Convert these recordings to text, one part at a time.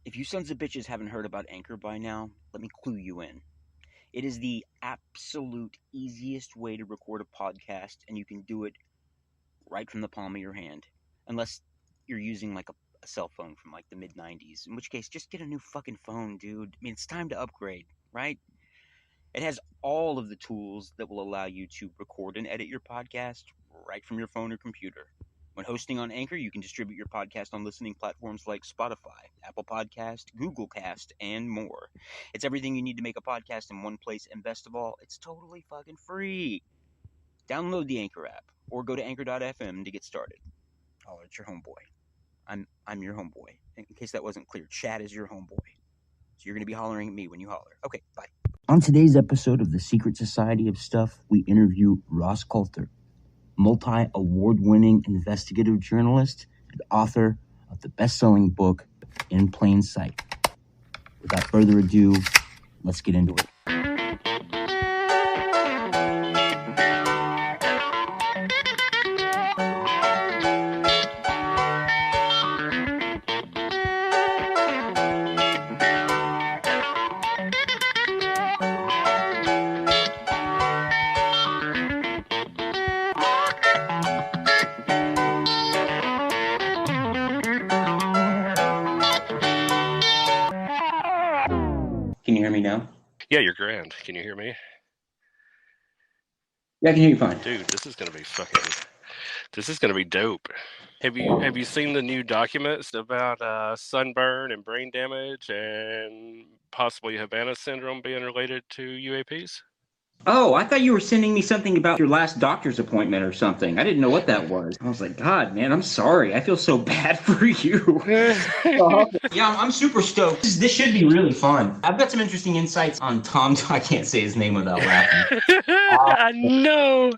If you sons of bitches haven't heard about Anchor by now, let me clue you in. It is the absolute easiest way to record a podcast, and you can do it right from the palm of your hand. Unless you're using like a cell phone from like the mid 90s, in which case just get a new fucking phone, dude. I mean, it's time to upgrade, right? It has all of the tools that will allow you to record and edit your podcast right from your phone or computer. When hosting on Anchor, you can distribute your podcast on listening platforms like Spotify, Apple Podcast, Google Cast, and more. It's everything you need to make a podcast in one place, and best of all, it's totally fucking free. Download the Anchor app or go to anchor.fm to get started. Oh, it's your homeboy. I'm your homeboy. In case that wasn't clear, Chad is your homeboy. So you're going to be hollering at me when you holler. Okay, bye. On today's episode of The Secret Society of Stuff, we interview Ross Coulthart, multi-award-winning investigative journalist and author of the best-selling book, In Plain Sight. Without further ado, let's get into it. Can you hear me now? Yeah, you're grand. Can you hear me? Yeah, I can hear you fine. Dude, this is gonna be dope. Have you seen the new documents about sunburn and brain damage and possibly Havana syndrome being related to UAPs? Oh, I thought you were sending me something about your last doctor's appointment or something. I didn't know what that was. I was like, God, man, I'm sorry. I feel so bad for you. Yeah, I'm super stoked. This should be really fun. I've got some interesting insights on Tom. I can't say his name without laughing. I know.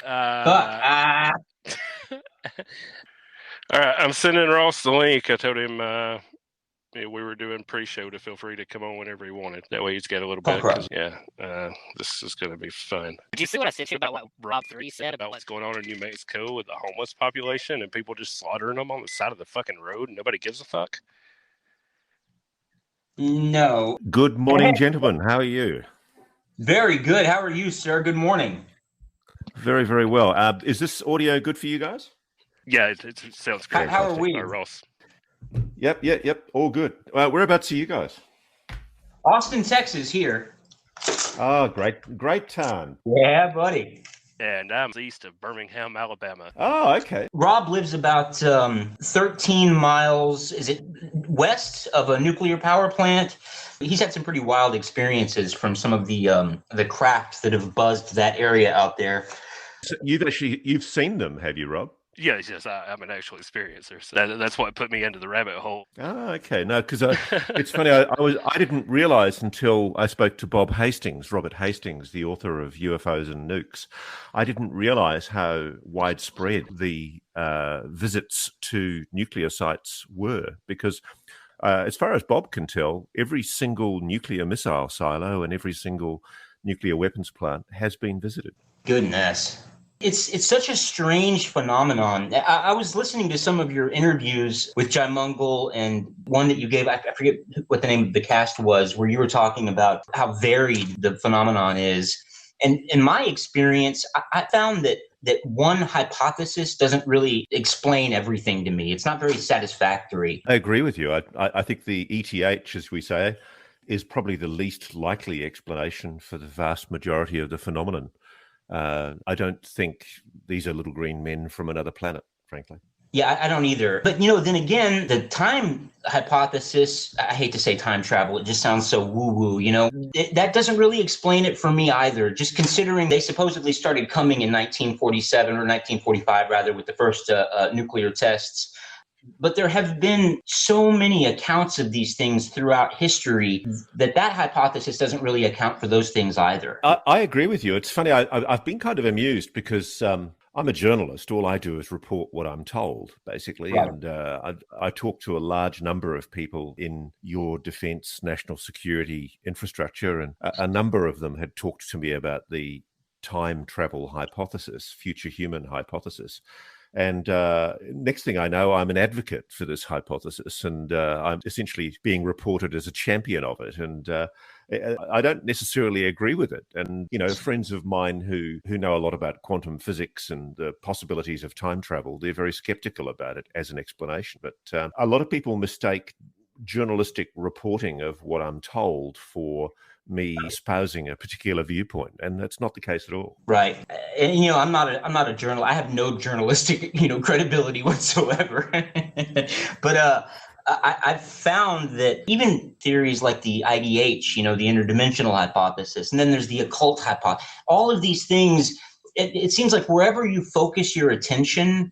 All right, I'm sending Ross the link. I told him we were doing pre-show to feel free to come on whenever he wanted. That way he's got a little bit. This is going to be fun. Did you see what I sent you about what Rob 3 said About what's going on in New Mexico with the homeless population and people just slaughtering them on the side of the fucking road and nobody gives a fuck? No. Good morning, gentlemen. How are you? Very good. How are you, sir? Good morning. Very, very well. Is this audio good for you guys? Yeah, it sounds great. How are we? Ross? Yep. All good. Whereabouts are you guys? Austin, Texas here. Oh, great town. Yeah, buddy. And I'm east of Birmingham, Alabama. Oh, okay. Rob lives about 13 miles, is it west of a nuclear power plant? He's had some pretty wild experiences from some of the crafts that have buzzed that area out there. So you've seen them, have you, Rob? Yes, I'm an actual experiencer. So that's what put me into the rabbit hole. Oh, okay. No, because it's funny. I didn't realize until I spoke to Robert Hastings, the author of UFOs and Nukes. I didn't realize how widespread the visits to nuclear sites were, because as far as Bob can tell, every single nuclear missile silo and every single nuclear weapons plant has been visited. Goodness. It's such a strange phenomenon. I was listening to some of your interviews with John Mungle and one that you gave, I forget what the name of the cast was, where you were talking about how varied the phenomenon is. And in my experience, I found that one hypothesis doesn't really explain everything to me. It's not very satisfactory. I agree with you. I think the ETH, as we say, is probably the least likely explanation for the vast majority of the phenomenon. I don't think these are little green men from another planet, frankly. Yeah, I don't either. But, then again, the time hypothesis, I hate to say time travel, it just sounds so woo-woo, that doesn't really explain it for me either. Just considering they supposedly started coming in 1947 or 1945, rather, with the first nuclear tests. But there have been so many accounts of these things throughout history that hypothesis doesn't really account for those things either. I agree with you. It's funny. I've been kind of amused because I'm a journalist. All I do is report what I'm told, basically. Right. And I talk to a large number of people in your defense, national security infrastructure, and a number of them had talked to me about the time travel hypothesis, future human hypothesis. And next thing I know, I'm an advocate for this hypothesis, and I'm essentially being reported as a champion of it. And I don't necessarily agree with it. And, friends of mine who know a lot about quantum physics and the possibilities of time travel, they're very skeptical about it as an explanation. But a lot of people mistake journalistic reporting of what I'm told for me espousing a particular viewpoint, and that's not the case at all. Right. And I'm not a journalist. I have no journalistic, credibility whatsoever. But I've found that even theories like the IDH, the interdimensional hypothesis, and then there's the occult hypothesis, all of these things, it seems like wherever you focus your attention,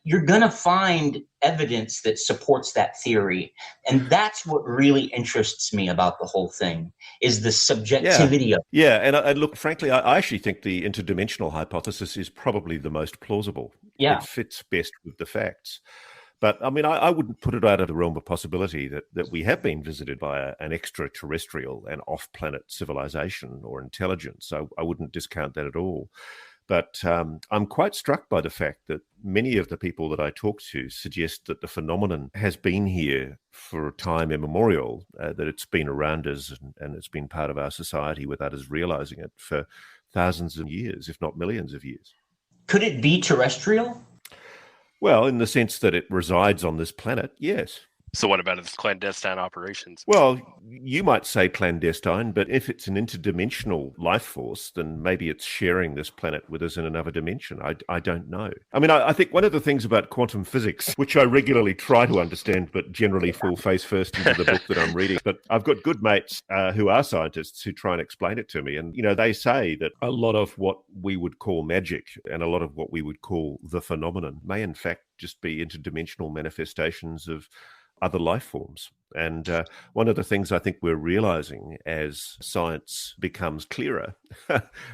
you're going to find evidence that supports that theory. And that's what really interests me about the whole thing, is the subjectivity of it. Yeah, and look, frankly, I actually think the interdimensional hypothesis is probably the most plausible. Yeah. It fits best with the facts. But I mean, I wouldn't put it out of the realm of possibility that we have been visited by an extraterrestrial and off-planet civilization or intelligence. So I wouldn't discount that at all. But I'm quite struck by the fact that many of the people that I talk to suggest that the phenomenon has been here for time immemorial, that it's been around us and it's been part of our society without us realizing it for thousands of years, if not millions of years. Could it be terrestrial? Well, in the sense that it resides on this planet, yes. So what about its clandestine operations? Well, you might say clandestine, but if it's an interdimensional life force, then maybe it's sharing this planet with us in another dimension. I don't know. I mean, I think one of the things about quantum physics, which I regularly try to understand, but generally fall face first into the book that I'm reading, but I've got good mates who are scientists who try and explain it to me. And, they say that a lot of what we would call magic and a lot of what we would call the phenomenon may in fact just be interdimensional manifestations of other life forms. And one of the things I think we're realizing as science becomes clearer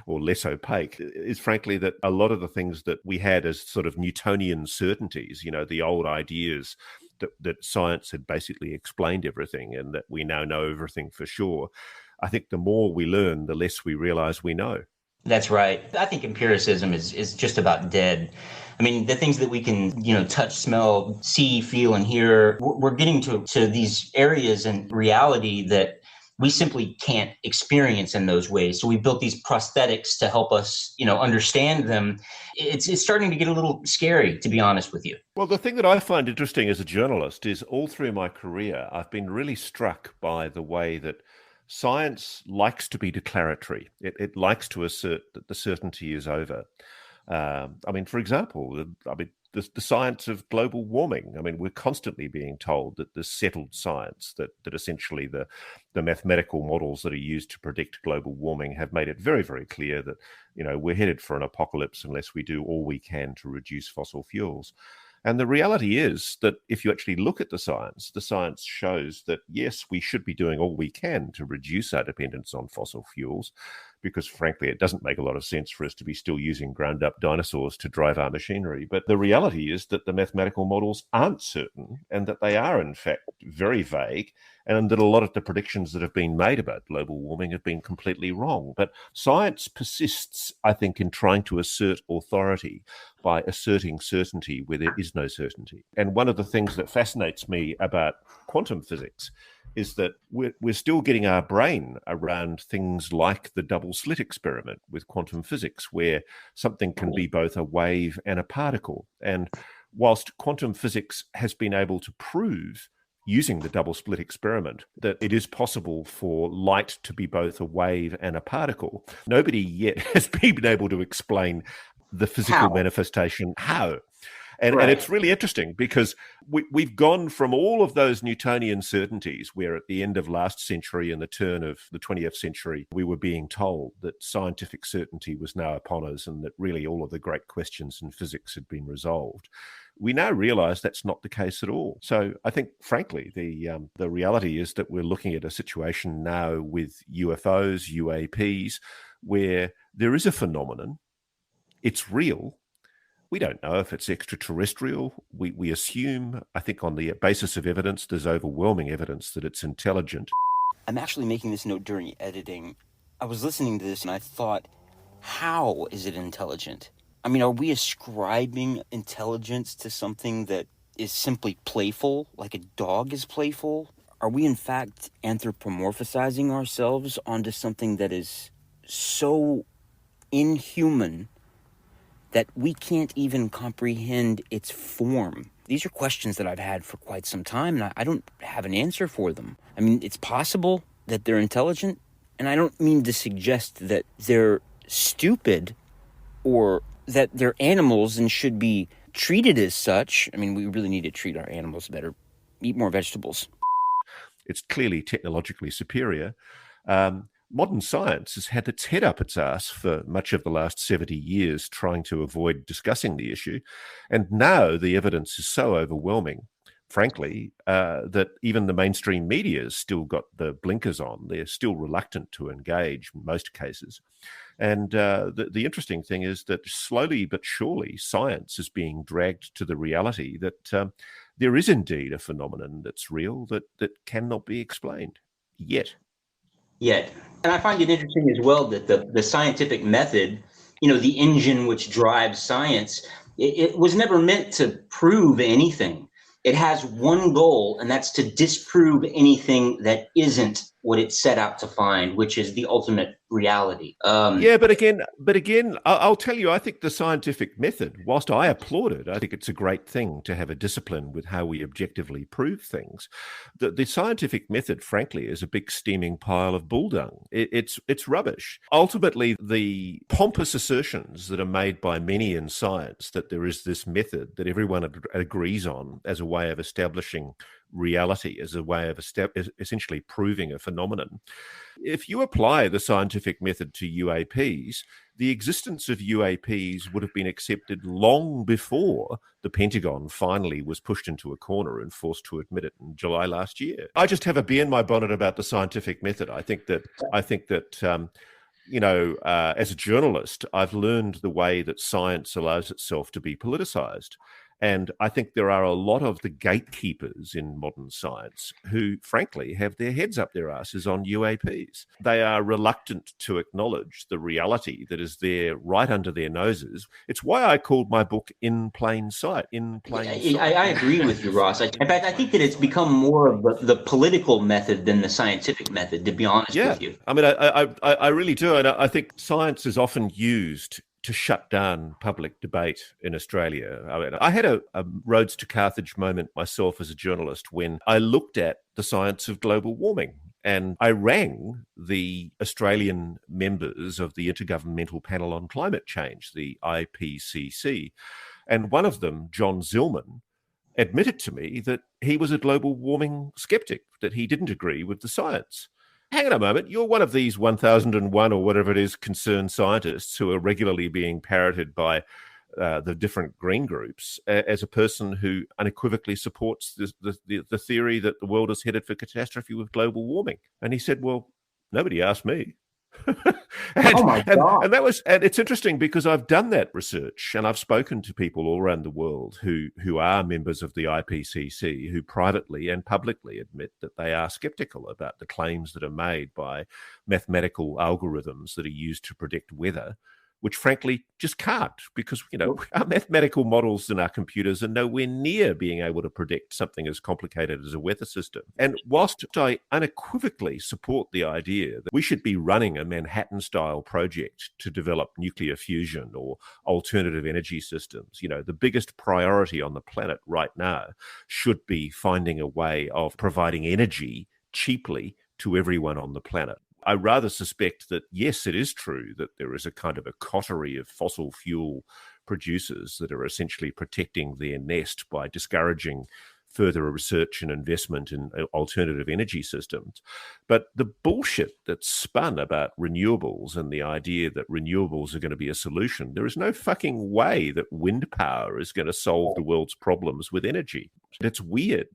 or less opaque is frankly that a lot of the things that we had as sort of Newtonian certainties, the old ideas that science had basically explained everything and that we now know everything for sure. I think the more we learn, the less we realize we know. That's right. I think empiricism is just about dead. I mean, the things that we can, touch, smell, see, feel, and hear, we're getting to these areas in reality that we simply can't experience in those ways. So we built these prosthetics to help us, understand them. It's starting to get a little scary, to be honest with you. Well, the thing that I find interesting as a journalist is all through my career, I've been really struck by the way that science likes to be declaratory. It likes to assert that the certainty is over. For example, the science of global warming. I mean, we're constantly being told that the settled science, that essentially the mathematical models that are used to predict global warming have made it very, very clear that, we're headed for an apocalypse unless we do all we can to reduce fossil fuels. And the reality is that if you actually look at the science shows that, yes, we should be doing all we can to reduce our dependence on fossil fuels, because frankly, it doesn't make a lot of sense for us to be still using ground up dinosaurs to drive our machinery. But the reality is that the mathematical models aren't certain and that they are, in fact, very vague, and that a lot of the predictions that have been made about global warming have been completely wrong. But science persists, I think, in trying to assert authority by asserting certainty where there is no certainty. And one of the things that fascinates me about quantum physics is that we're still getting our brain around things like the double slit experiment with quantum physics, where something can be both a wave and a particle. And whilst quantum physics has been able to prove, using the double slit experiment, that it is possible for light to be both a wave and a particle, nobody yet has been able to explain the physical manifestation. How? And it's really interesting because we've gone from all of those Newtonian certainties where at the end of last century and the turn of the 20th century, we were being told that scientific certainty was now upon us and that really all of the great questions in physics had been resolved. We now realize that's not the case at all. So I think, frankly, the reality is that we're looking at a situation now with UFOs, UAPs, where there is a phenomenon. It's real. We don't know if it's extraterrestrial. We assume, I think on the basis of evidence, there's overwhelming evidence that it's intelligent. I'm actually making this note during editing. I was listening to this and I thought, how is it intelligent? I mean, are we ascribing intelligence to something that is simply playful, like a dog is playful? Are we in fact anthropomorphizing ourselves onto something that is so inhuman that we can't even comprehend its form? These are questions that I've had for quite some time, and I don't have an answer for them. I mean, it's possible that they're intelligent, and I don't mean to suggest that they're stupid or that they're animals and should be treated as such. I mean, we really need to treat our animals better, eat more vegetables. It's clearly technologically superior. Modern science has had its head up its ass for much of the last 70 years trying to avoid discussing the issue. And now the evidence is so overwhelming, frankly, that even the mainstream media has still got the blinkers on. They're still reluctant to engage in most cases. And the interesting thing is that slowly but surely science is being dragged to the reality that there is indeed a phenomenon that's real that cannot be explained yet. And I find it interesting as well that the scientific method, the engine which drives science, it was never meant to prove anything. It has one goal, and that's to disprove anything that isn't what it set out to find, which is the ultimate reality. But again, I'll tell you, I think the scientific method, whilst I applaud it, I think it's a great thing to have a discipline with how we objectively prove things. The scientific method, frankly, is a big steaming pile of bull dung. It's rubbish. Ultimately, the pompous assertions that are made by many in science that there is this method that everyone agrees on as a way of establishing reality, as a way of essentially proving a phenomenon. If you apply the scientific method to UAPs, the existence of UAPs would have been accepted long before the Pentagon finally was pushed into a corner and forced to admit it in July last year. I just have a bee in my bonnet about the scientific method. I think that as a journalist, I've learned the way that science allows itself to be politicized. And I think there are a lot of the gatekeepers in modern science who, frankly, have their heads up their asses on UAPs. They are reluctant to acknowledge the reality that is there right under their noses. It's why I called my book In Plain Sight. I agree with you, Ross. In fact, I think that it's become more of the political method than the scientific method, to be honest with you. I mean, I really do. And I think science is often used to shut down public debate in Australia. I mean, I had a Roads to Carthage moment myself as a journalist when I looked at the science of global warming. And I rang the Australian members of the Intergovernmental Panel on Climate Change, the IPCC. And one of them, John Zillman, admitted to me that he was a global warming skeptic, that he didn't agree with the science. Hang on a moment, you're one of these 1001 or whatever it is concerned scientists who are regularly being parroted by the different green groups as a person who unequivocally supports the theory that the world is headed for catastrophe with global warming. And he said, well, nobody asked me. Oh my God. And it's interesting because I've done that research and I've spoken to people all around the world who are members of the IPCC who privately and publicly admit that they are skeptical about the claims that are made by mathematical algorithms that are used to predict weather, which frankly just can't, because our mathematical models in our computers are nowhere near being able to predict something as complicated as a weather system. And whilst I unequivocally support the idea that we should be running a Manhattan-style project to develop nuclear fusion or alternative energy systems, the biggest priority on the planet right now should be finding a way of providing energy cheaply to everyone on the planet. I rather suspect that, yes, it is true that there is a kind of a coterie of fossil fuel producers that are essentially protecting their nest by discouraging further research and investment in alternative energy systems. But the bullshit that's spun about renewables and the idea that renewables are going to be a solution, there is no fucking way that wind power is going to solve the world's problems with energy. It's weird.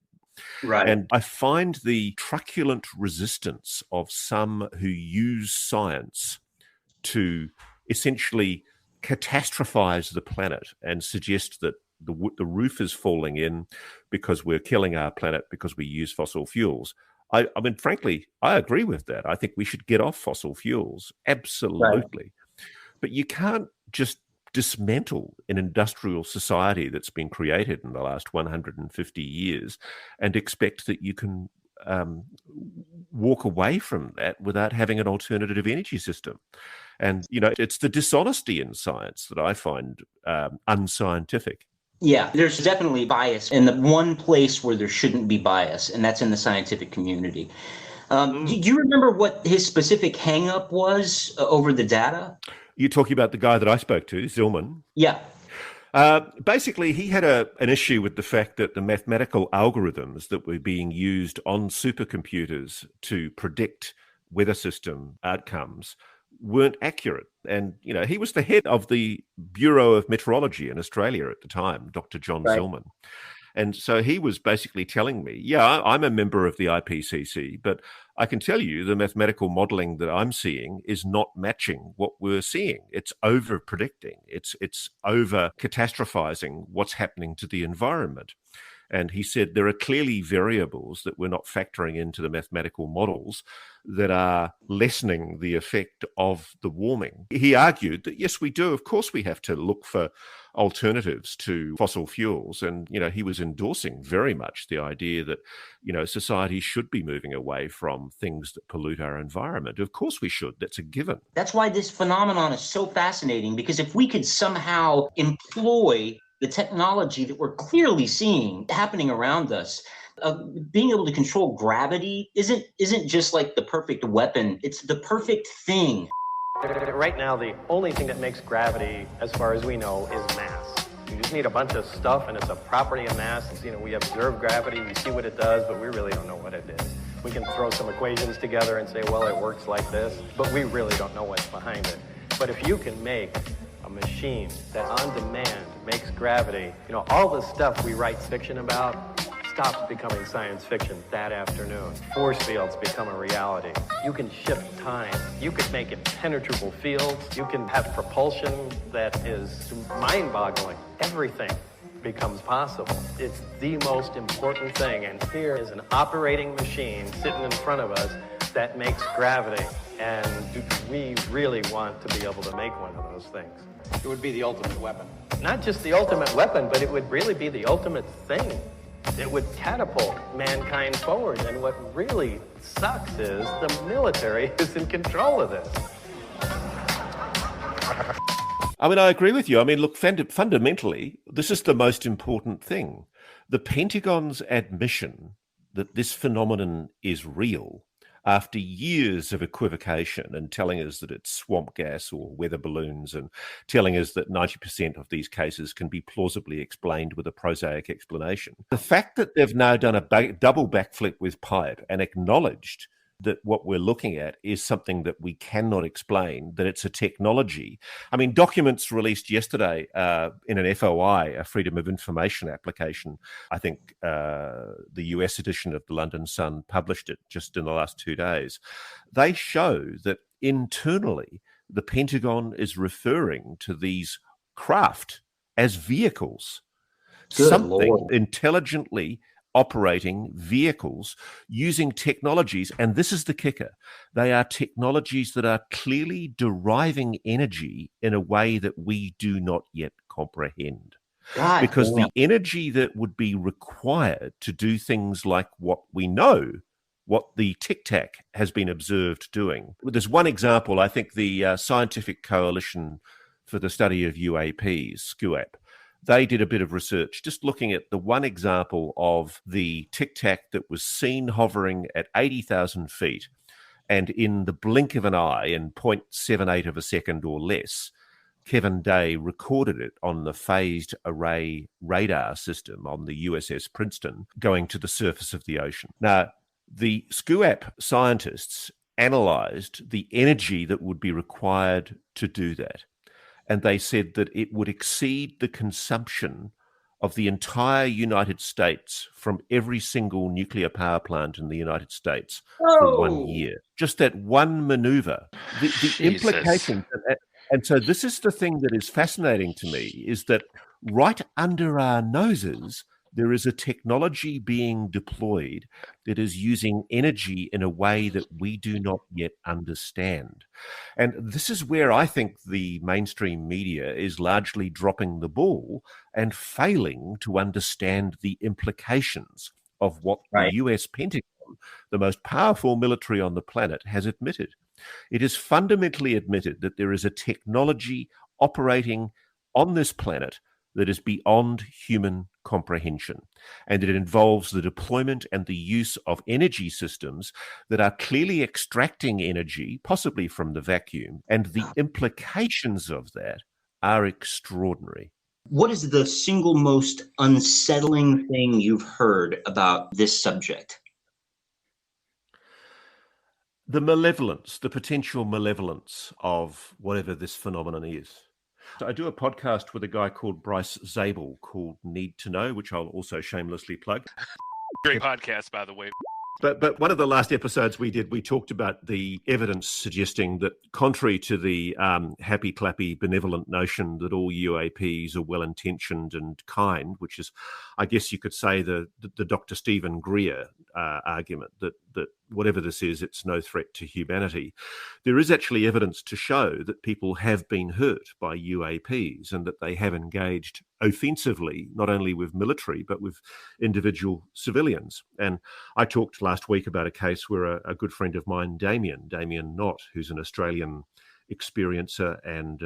Right. And I find the truculent resistance of some who use science to essentially catastrophize the planet and suggest that the roof is falling in because we're killing our planet because we use fossil fuels. I mean, frankly, I agree with that. I think we should get off fossil fuels. Absolutely. Right. But you can't just dismantle an industrial society that's been created in the last 150 years and expect that you can walk away from that without having an alternative energy system. And, it's the dishonesty in science that I find unscientific. Yeah, there's definitely bias in the one place where there shouldn't be bias, and that's in the scientific community. Do you remember what his specific hang-up was over the data? You're talking about the guy that I spoke to, Zillman? Yeah. Basically, he had an issue with the fact that the mathematical algorithms that were being used on supercomputers to predict weather system outcomes weren't accurate. And, he was the head of the Bureau of Meteorology in Australia at the time, Dr. John Zillman. And so he was basically telling me, yeah, I'm a member of the IPCC, but I can tell you the mathematical modeling that I'm seeing is not matching what we're seeing. It's over predicting. It's over catastrophizing what's happening to the environment. And he said there are clearly variables that we're not factoring into the mathematical models that are lessening the effect of the warming. He argued that, yes, we do. Of course, we have to look for alternatives to fossil fuels. And, he was endorsing very much the idea that, society should be moving away from things that pollute our environment. Of course we should. That's a given. That's why this phenomenon is so fascinating, because if we could somehow employ the technology that we're clearly seeing happening around us, being able to control gravity isn't just like the perfect weapon. It's the perfect thing. Right now, the only thing that makes gravity, as far as we know, is mass. You just need a bunch of stuff, and it's a property of mass. We observe gravity, we see what it does, but we really don't know what it is. We can throw some equations together and say, well, it works like this, but we really don't know what's behind it. But if you can make a machine that on demand makes gravity, all the stuff we write fiction about stops becoming science fiction that afternoon. Force fields become a reality. You can shift time. You could make impenetrable fields. You can have propulsion that is mind-boggling. Everything becomes possible. It's the most important thing, and here is an operating machine sitting in front of us that makes gravity. And we really want to be able to make one of those things. It would be the ultimate weapon. Not just the ultimate weapon, but it would really be the ultimate thing. It would catapult mankind forward. And what really sucks is the military is in control of this. I agree with you. Look, fundamentally, this is the most important thing. The Pentagon's admission that this phenomenon is real, after years of equivocation and telling us that it's swamp gas or weather balloons and telling us that 90% of these cases can be plausibly explained with a prosaic explanation. The fact that they've now done a double backflip with pipe and acknowledged that what we're looking at is something that we cannot explain, that it's a technology. Documents released yesterday in an FOI, a Freedom of Information application, I think the US edition of the London Sun published it just in the last 2 days. They show that internally, the Pentagon is referring to these craft as vehicles. Good something Lord. intelligently operating vehicles using technologies, and this is the kicker, they are technologies that are clearly deriving energy in a way that we do not yet comprehend. God Because damn. the energy that would be required to do things like what we know, what the Tic Tac has been observed doing. There's one example, I think the Scientific Coalition for the Study of UAPs, SCUAP, they did a bit of research just looking at the one example of the Tic Tac that was seen hovering at 80,000 feet, and in the blink of an eye, in 0.78 of a second or less, Kevin Day recorded it on the phased array radar system on the USS Princeton going to the surface of the ocean. Now, the SCUAP scientists analyzed the energy that would be required to do that. And they said that it would exceed the consumption of the entire United States from every single nuclear power plant in the United States for 1 year. Just that one maneuver. The implications. And so this is the thing that is fascinating to me, is that right under our noses, There is a technology being deployed that is using energy in a way that we do not yet understand. And this is where I think the mainstream media is largely dropping the ball and failing to understand the implications of what the US Pentagon, the most powerful military on the planet, has admitted. It is fundamentally admitted that there is a technology operating on this planet that is beyond human comprehension, and it involves the deployment and the use of energy systems that are clearly extracting energy, possibly from the vacuum, and the implications of that are extraordinary. What is the single most unsettling thing you've heard about this subject? The malevolence, the potential malevolence of whatever this phenomenon is. So I do a podcast with a guy called Bryce Zabel called Need to Know, which I'll also shamelessly plug. Great podcast, by the way. But one of the last episodes we did, we talked about the evidence suggesting that, contrary to the happy, clappy, benevolent notion that all UAPs are well-intentioned and kind, which is, I guess you could say, the Dr. Stephen Greer argument that whatever this is, it's no threat to humanity. There is actually evidence to show that people have been hurt by UAPs and that they have engaged offensively, not only with military, but with individual civilians. And I talked last week about a case where a good friend of mine, Damien Knott, who's an Australian experiencer and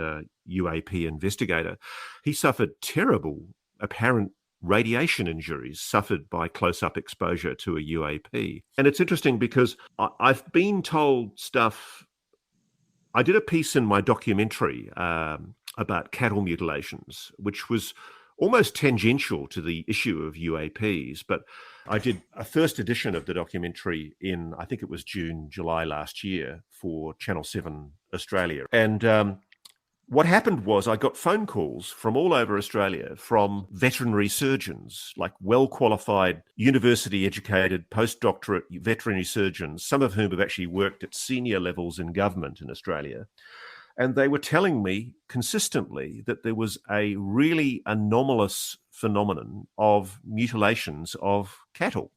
UAP investigator, he suffered terrible apparent radiation injuries suffered by close-up exposure to a UAP. And it's interesting because I've been told stuff. I did a piece in my documentary about cattle mutilations, which was almost tangential to the issue of UAPs, but I did a first edition of the documentary in, I think it was June, July last year for Channel 7 Australia. And what happened was I got phone calls from all over Australia from veterinary surgeons, like well-qualified, university-educated, postdoctorate veterinary surgeons, some of whom have actually worked at senior levels in government in Australia. And they were telling me consistently that there was a really anomalous phenomenon of mutilations of cattle,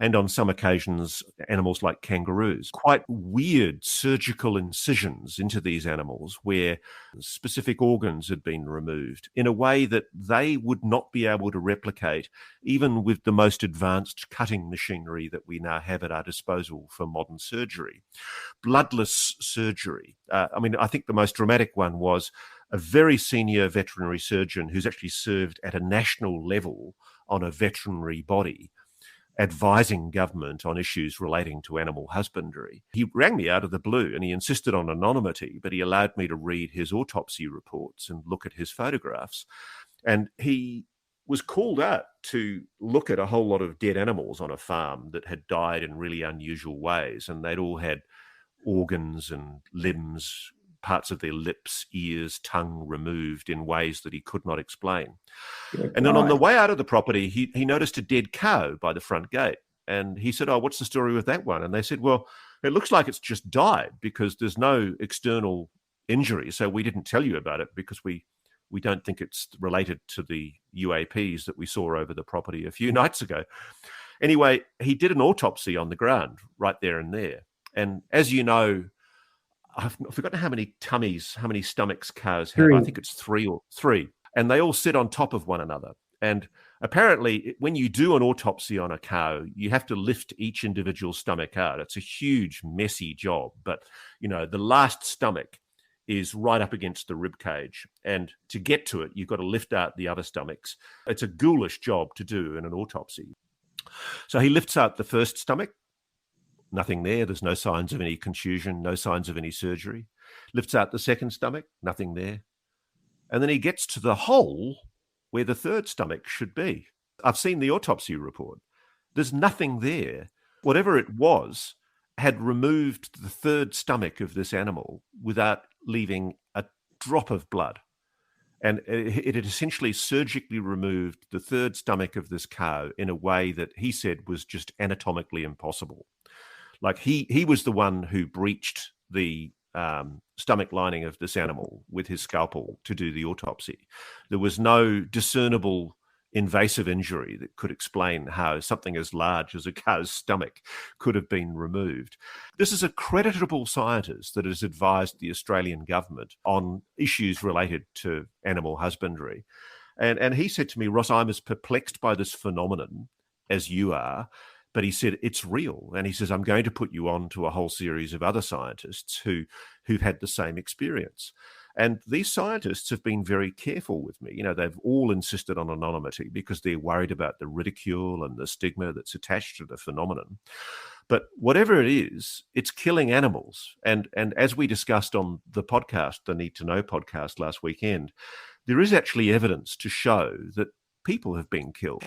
and on some occasions, animals like kangaroos. Quite weird surgical incisions into these animals where specific organs had been removed in a way that they would not be able to replicate, even with the most advanced cutting machinery that we now have at our disposal for modern surgery. Bloodless surgery. I think the most dramatic one was a very senior veterinary surgeon who's actually served at a national level on a veterinary body, advising government on issues relating to animal husbandry. He rang me out of the blue and he insisted on anonymity, but he allowed me to read his autopsy reports and look at his photographs. And he was called out to look at a whole lot of dead animals on a farm that had died in really unusual ways. And they'd all had organs and limbs, parts of their lips, ears, tongue removed in ways that he could not explain. And then on the way out of the property, he noticed a dead cow by the front gate. And he said, "Oh, what's the story with that one?" And they said, "Well, it looks like it's just died because there's no external injury. So we didn't tell you about it because we don't think it's related to the UAPs that we saw over the property a few nights ago." Anyway, he did an autopsy on the ground right there and there. And as you know, I've forgotten how many stomachs cows have. I think it's three. And they all sit on top of one another. And apparently, when you do an autopsy on a cow, you have to lift each individual stomach out. It's a huge, messy job. But, the last stomach is right up against the rib cage. And to get to it, you've got to lift out the other stomachs. It's a ghoulish job to do in an autopsy. So he lifts out the first stomach. Nothing there. There's no signs of any contusion, no signs of any surgery. Lifts out the second stomach. Nothing there. And then he gets to the hole where the third stomach should be. I've seen the autopsy report. There's nothing there. Whatever it was had removed the third stomach of this animal without leaving a drop of blood. And it had essentially surgically removed the third stomach of this cow in a way that he said was just anatomically impossible. Like he was the one who breached the stomach lining of this animal with his scalpel to do the autopsy. There was no discernible invasive injury that could explain how something as large as a cow's stomach could have been removed. This is a creditable scientist that has advised the Australian government on issues related to animal husbandry. And he said to me, Ross, I'm as perplexed by this phenomenon as you are, but he said, it's real. And he says, I'm going to put you on to a whole series of other scientists who've had the same experience. And these scientists have been very careful with me. You know, they've all insisted on anonymity because they're worried about the ridicule and the stigma that's attached to the phenomenon. But whatever it is, it's killing animals. And as we discussed on the podcast, the Need to Know podcast last weekend, there is actually evidence to show that people have been killed.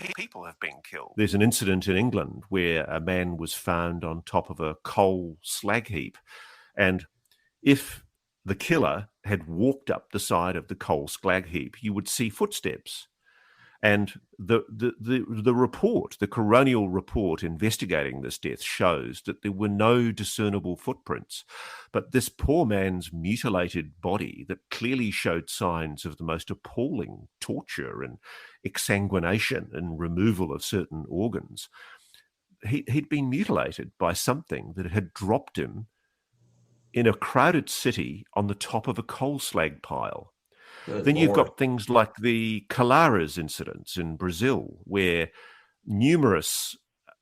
There's an incident in England where a man was found on top of a coal slag heap. And if the killer had walked up the side of the coal slag heap, you would see footsteps. And the report, the coronial report investigating this death, shows that there were no discernible footprints. But this poor man's mutilated body that clearly showed signs of the most appalling torture and exsanguination and removal of certain organs, he'd been mutilated by something that had dropped him in a crowded city on the top of a coal slag pile. Then you've got things like the Colares incidents in Brazil, where numerous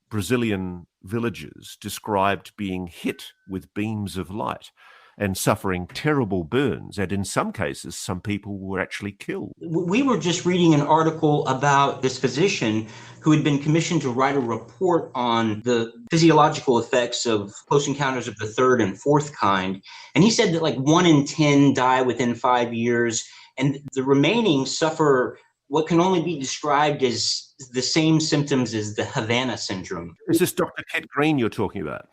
Brazilian villages described being hit with beams of light and suffering terrible burns. And in some cases, some people were actually killed. We were just reading an article about this physician who had been commissioned to write a report on the physiological effects of close encounters of the third and fourth kind. And he said that like 1 in 10 die within 5 years, and the remaining suffer what can only be described as the same symptoms as the Havana syndrome. Is this Dr. Kit Green you're talking about?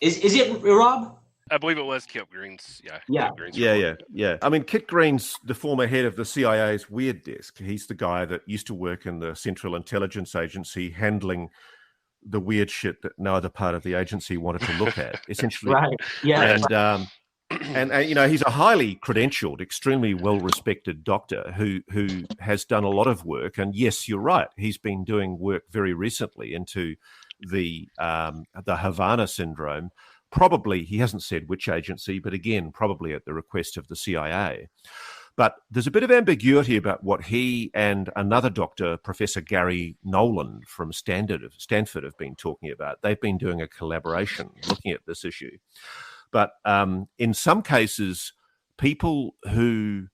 Is it, Rob? I believe it was Kit Green's. Yeah. Kit Green's Yeah. I mean, Kit Green's the former head of the CIA's Weird Desk. He's the guy that used to work in the Central Intelligence Agency handling the weird shit that no other part of the agency wanted to look at, essentially. Right. Yeah. And you know, he's a highly credentialed, extremely well-respected doctor who has done a lot of work. And yes, you're right. He's been doing work very recently into the Havana syndrome. Probably, he hasn't said which agency, but again, probably at the request of the CIA. But there's a bit of ambiguity about what he and another doctor, Professor Gary Nolan from Stanford, have been talking about. They've been doing a collaboration looking at this issue. But in some cases, people who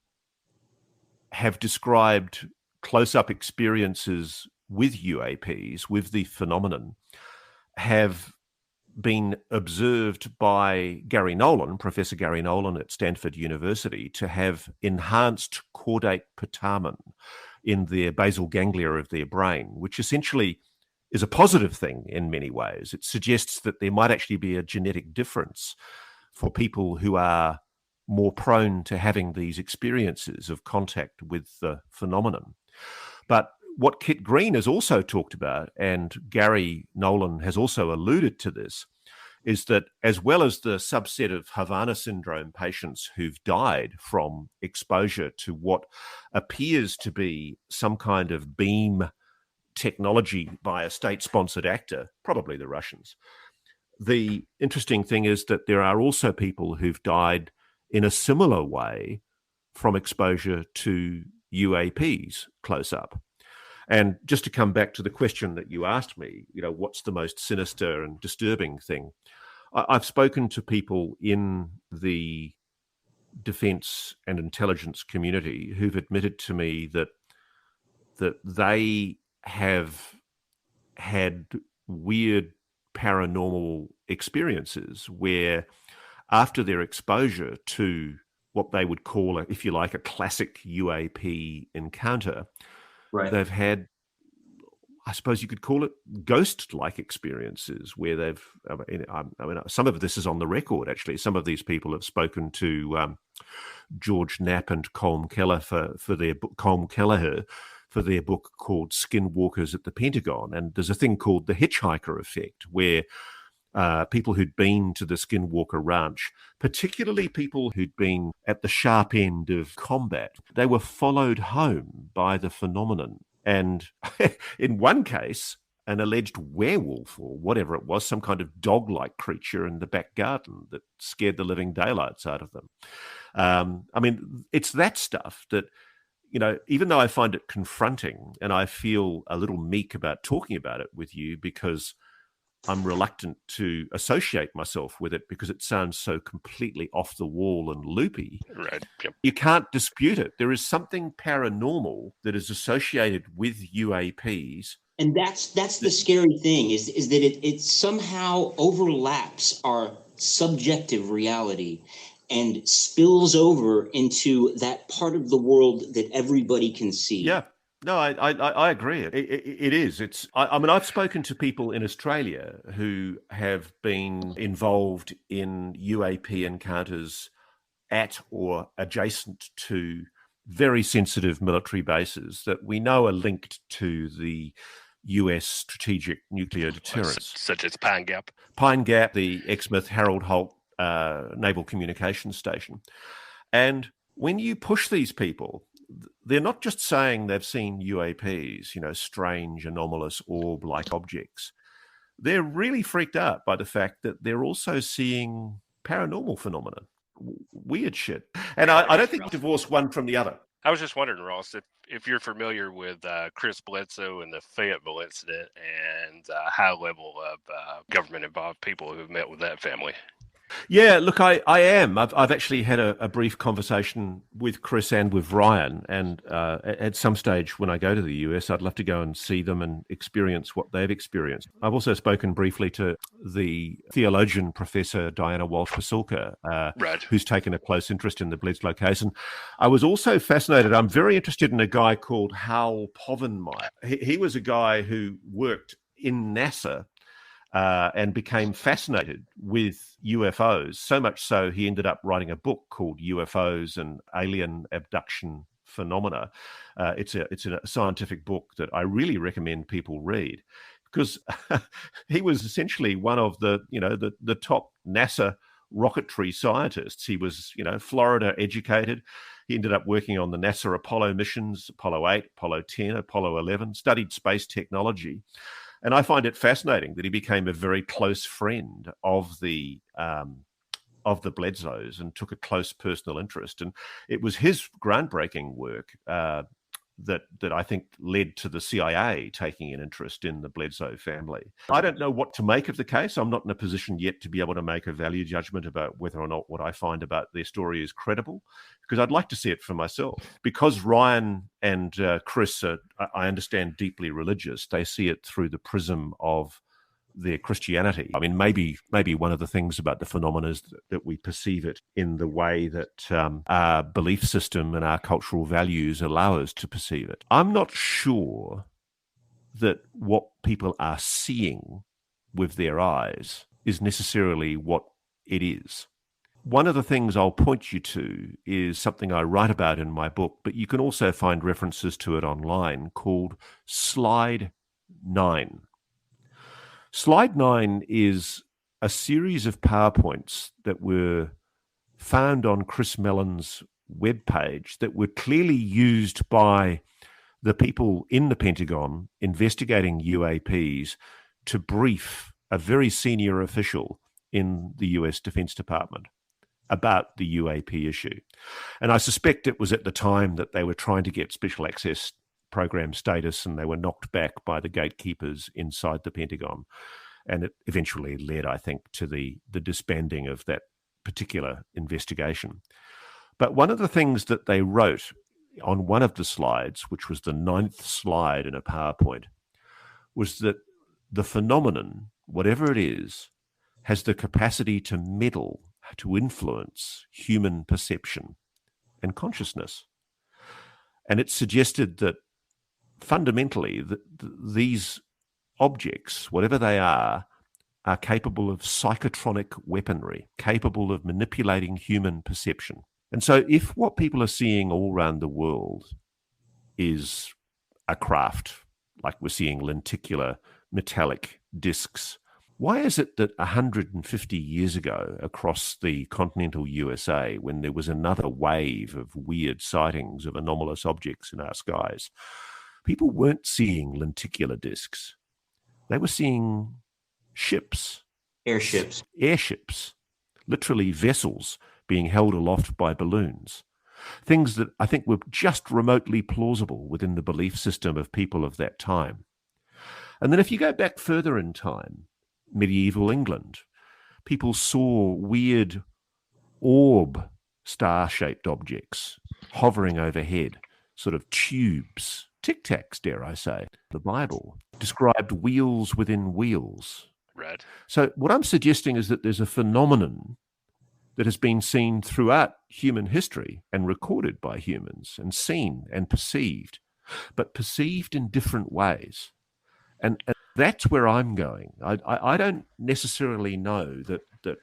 have described close-up experiences with UAPs, with the phenomenon, have been observed by Gary Nolan, Professor Gary Nolan at Stanford University, to have enhanced caudate putamen in their basal ganglia of their brain, which essentially is a positive thing in many ways. It suggests that there might actually be a genetic difference for people who are more prone to having these experiences of contact with the phenomenon. But what Kit Green has also talked about, and Gary Nolan has also alluded to this, is that as well as the subset of Havana syndrome patients who've died from exposure to what appears to be some kind of beam technology by a state-sponsored actor, probably the Russians, the interesting thing is that there are also people who've died in a similar way from exposure to UAPs close up. And just to come back to the question that you asked me, you know, what's the most sinister and disturbing thing? I've spoken to people in the defense and intelligence community who've admitted to me that they have had weird paranormal experiences where after their exposure to what they would call, if you like, a classic UAP encounter, Right. They've had, I suppose you could call it, ghost-like experiences where they've, I mean, some of this is on the record, actually. Some of these people have spoken to George Knapp and Colm Kelleher for their book called Skinwalkers at the Pentagon. And there's a thing called the hitchhiker effect, where people who'd been to the Skinwalker Ranch, particularly people who'd been at the sharp end of combat, they were followed home by the phenomenon. And in one case, an alleged werewolf or whatever it was, some kind of dog-like creature in the back garden that scared the living daylights out of them. I mean, it's that stuff that, you know, even though I find it confronting and I feel a little meek about talking about it with you because I'm reluctant to associate myself with it because it sounds so completely off the wall and loopy. Right. Yep. You can't dispute it. There is something paranormal that is associated with UAPs. And that's the scary thing is that it somehow overlaps our subjective reality and spills over into that part of the world that everybody can see. Yeah. No, I agree. It is. I mean, I've spoken to people in Australia who have been involved in UAP encounters at or adjacent to very sensitive military bases that we know are linked to the US strategic nuclear deterrence. Such as Pine Gap. Pine Gap, the Exmouth Harold Holt Naval Communications Station. And when you push these people, they're not just saying they've seen UAPs, you know, strange, anomalous orb-like objects. They're really freaked out by the fact that they're also seeing paranormal phenomena, weird shit. And I don't think you divorce one from the other. I was just wondering, Ross, if you're familiar with Chris Bledsoe and the Fayetteville incident and high level of government-involved people who've met with that family. Yeah, look, I am. I've actually had a brief conversation with Chris and with Ryan, and at some stage when I go to the US, I'd love to go and see them and experience what they've experienced. I've also spoken briefly to the theologian Professor Diana Walsh-Pasulka, Right. who's taken a close interest in the Bledsoe case. And I was also fascinated. I'm very interested in a guy called Hal Povenmire. He was a guy who worked in NASA and became fascinated with UFOs, so much so he ended up writing a book called UFOs and Alien Abduction Phenomena. It's a scientific book that I really recommend people read because he was essentially one of the top NASA rocketry scientists. He was, Florida educated. He ended up working on the NASA Apollo missions, Apollo 8, Apollo 10, Apollo 11, studied space technology. And I find it fascinating that he became a very close friend of the Bledsoes and took a close personal interest. And it was his groundbreaking work that I think led to the CIA taking an interest in the Bledsoe family. I don't know what to make of the case. I'm not in a position yet to be able to make a value judgment about whether or not what I find about their story is credible, because I'd like to see it for myself. Because Ryan and Chris are, I understand, deeply religious, they see it through the prism of their Christianity. I mean, maybe one of the things about the phenomena is that we perceive it in the way that our belief system and our cultural values allow us to perceive it. I'm not sure that what people are seeing with their eyes is necessarily what it is. One of the things I'll point you to is something I write about in my book, but you can also find references to it online, called Slide 9. Slide 9 is a series of PowerPoints that were found on Chris Mellon's webpage that were clearly used by the people in the Pentagon investigating UAPs to brief a very senior official in the US Defense Department about the UAP issue. And I suspect it was at the time that they were trying to get special access program status, and they were knocked back by the gatekeepers inside the Pentagon. And it eventually led, I think, to the disbanding of that particular investigation. But one of the things that they wrote on one of the slides, which was the 9th slide in a PowerPoint, was that the phenomenon, whatever it is, has the capacity to meddle, to influence human perception and consciousness. And it suggested that fundamentally these objects, whatever they are capable of psychotronic weaponry, capable of manipulating human perception. And so if what people are seeing all around the world is a craft, like we're seeing lenticular metallic discs, why is it that 150 years ago across the continental USA, when there was another wave of weird sightings of anomalous objects in our skies, people weren't seeing lenticular discs. They were seeing ships. Airships, literally vessels being held aloft by balloons. Things that I think were just remotely plausible within the belief system of people of that time. And then if you go back further in time, medieval England, people saw weird orb star-shaped objects hovering overhead, sort of tubes, tic-tacs, dare I say. The Bible described wheels within wheels. Right. So what I'm suggesting is that there's a phenomenon that has been seen throughout human history and recorded by humans and seen and perceived, but perceived in different ways. And that's where I'm going. I don't necessarily know that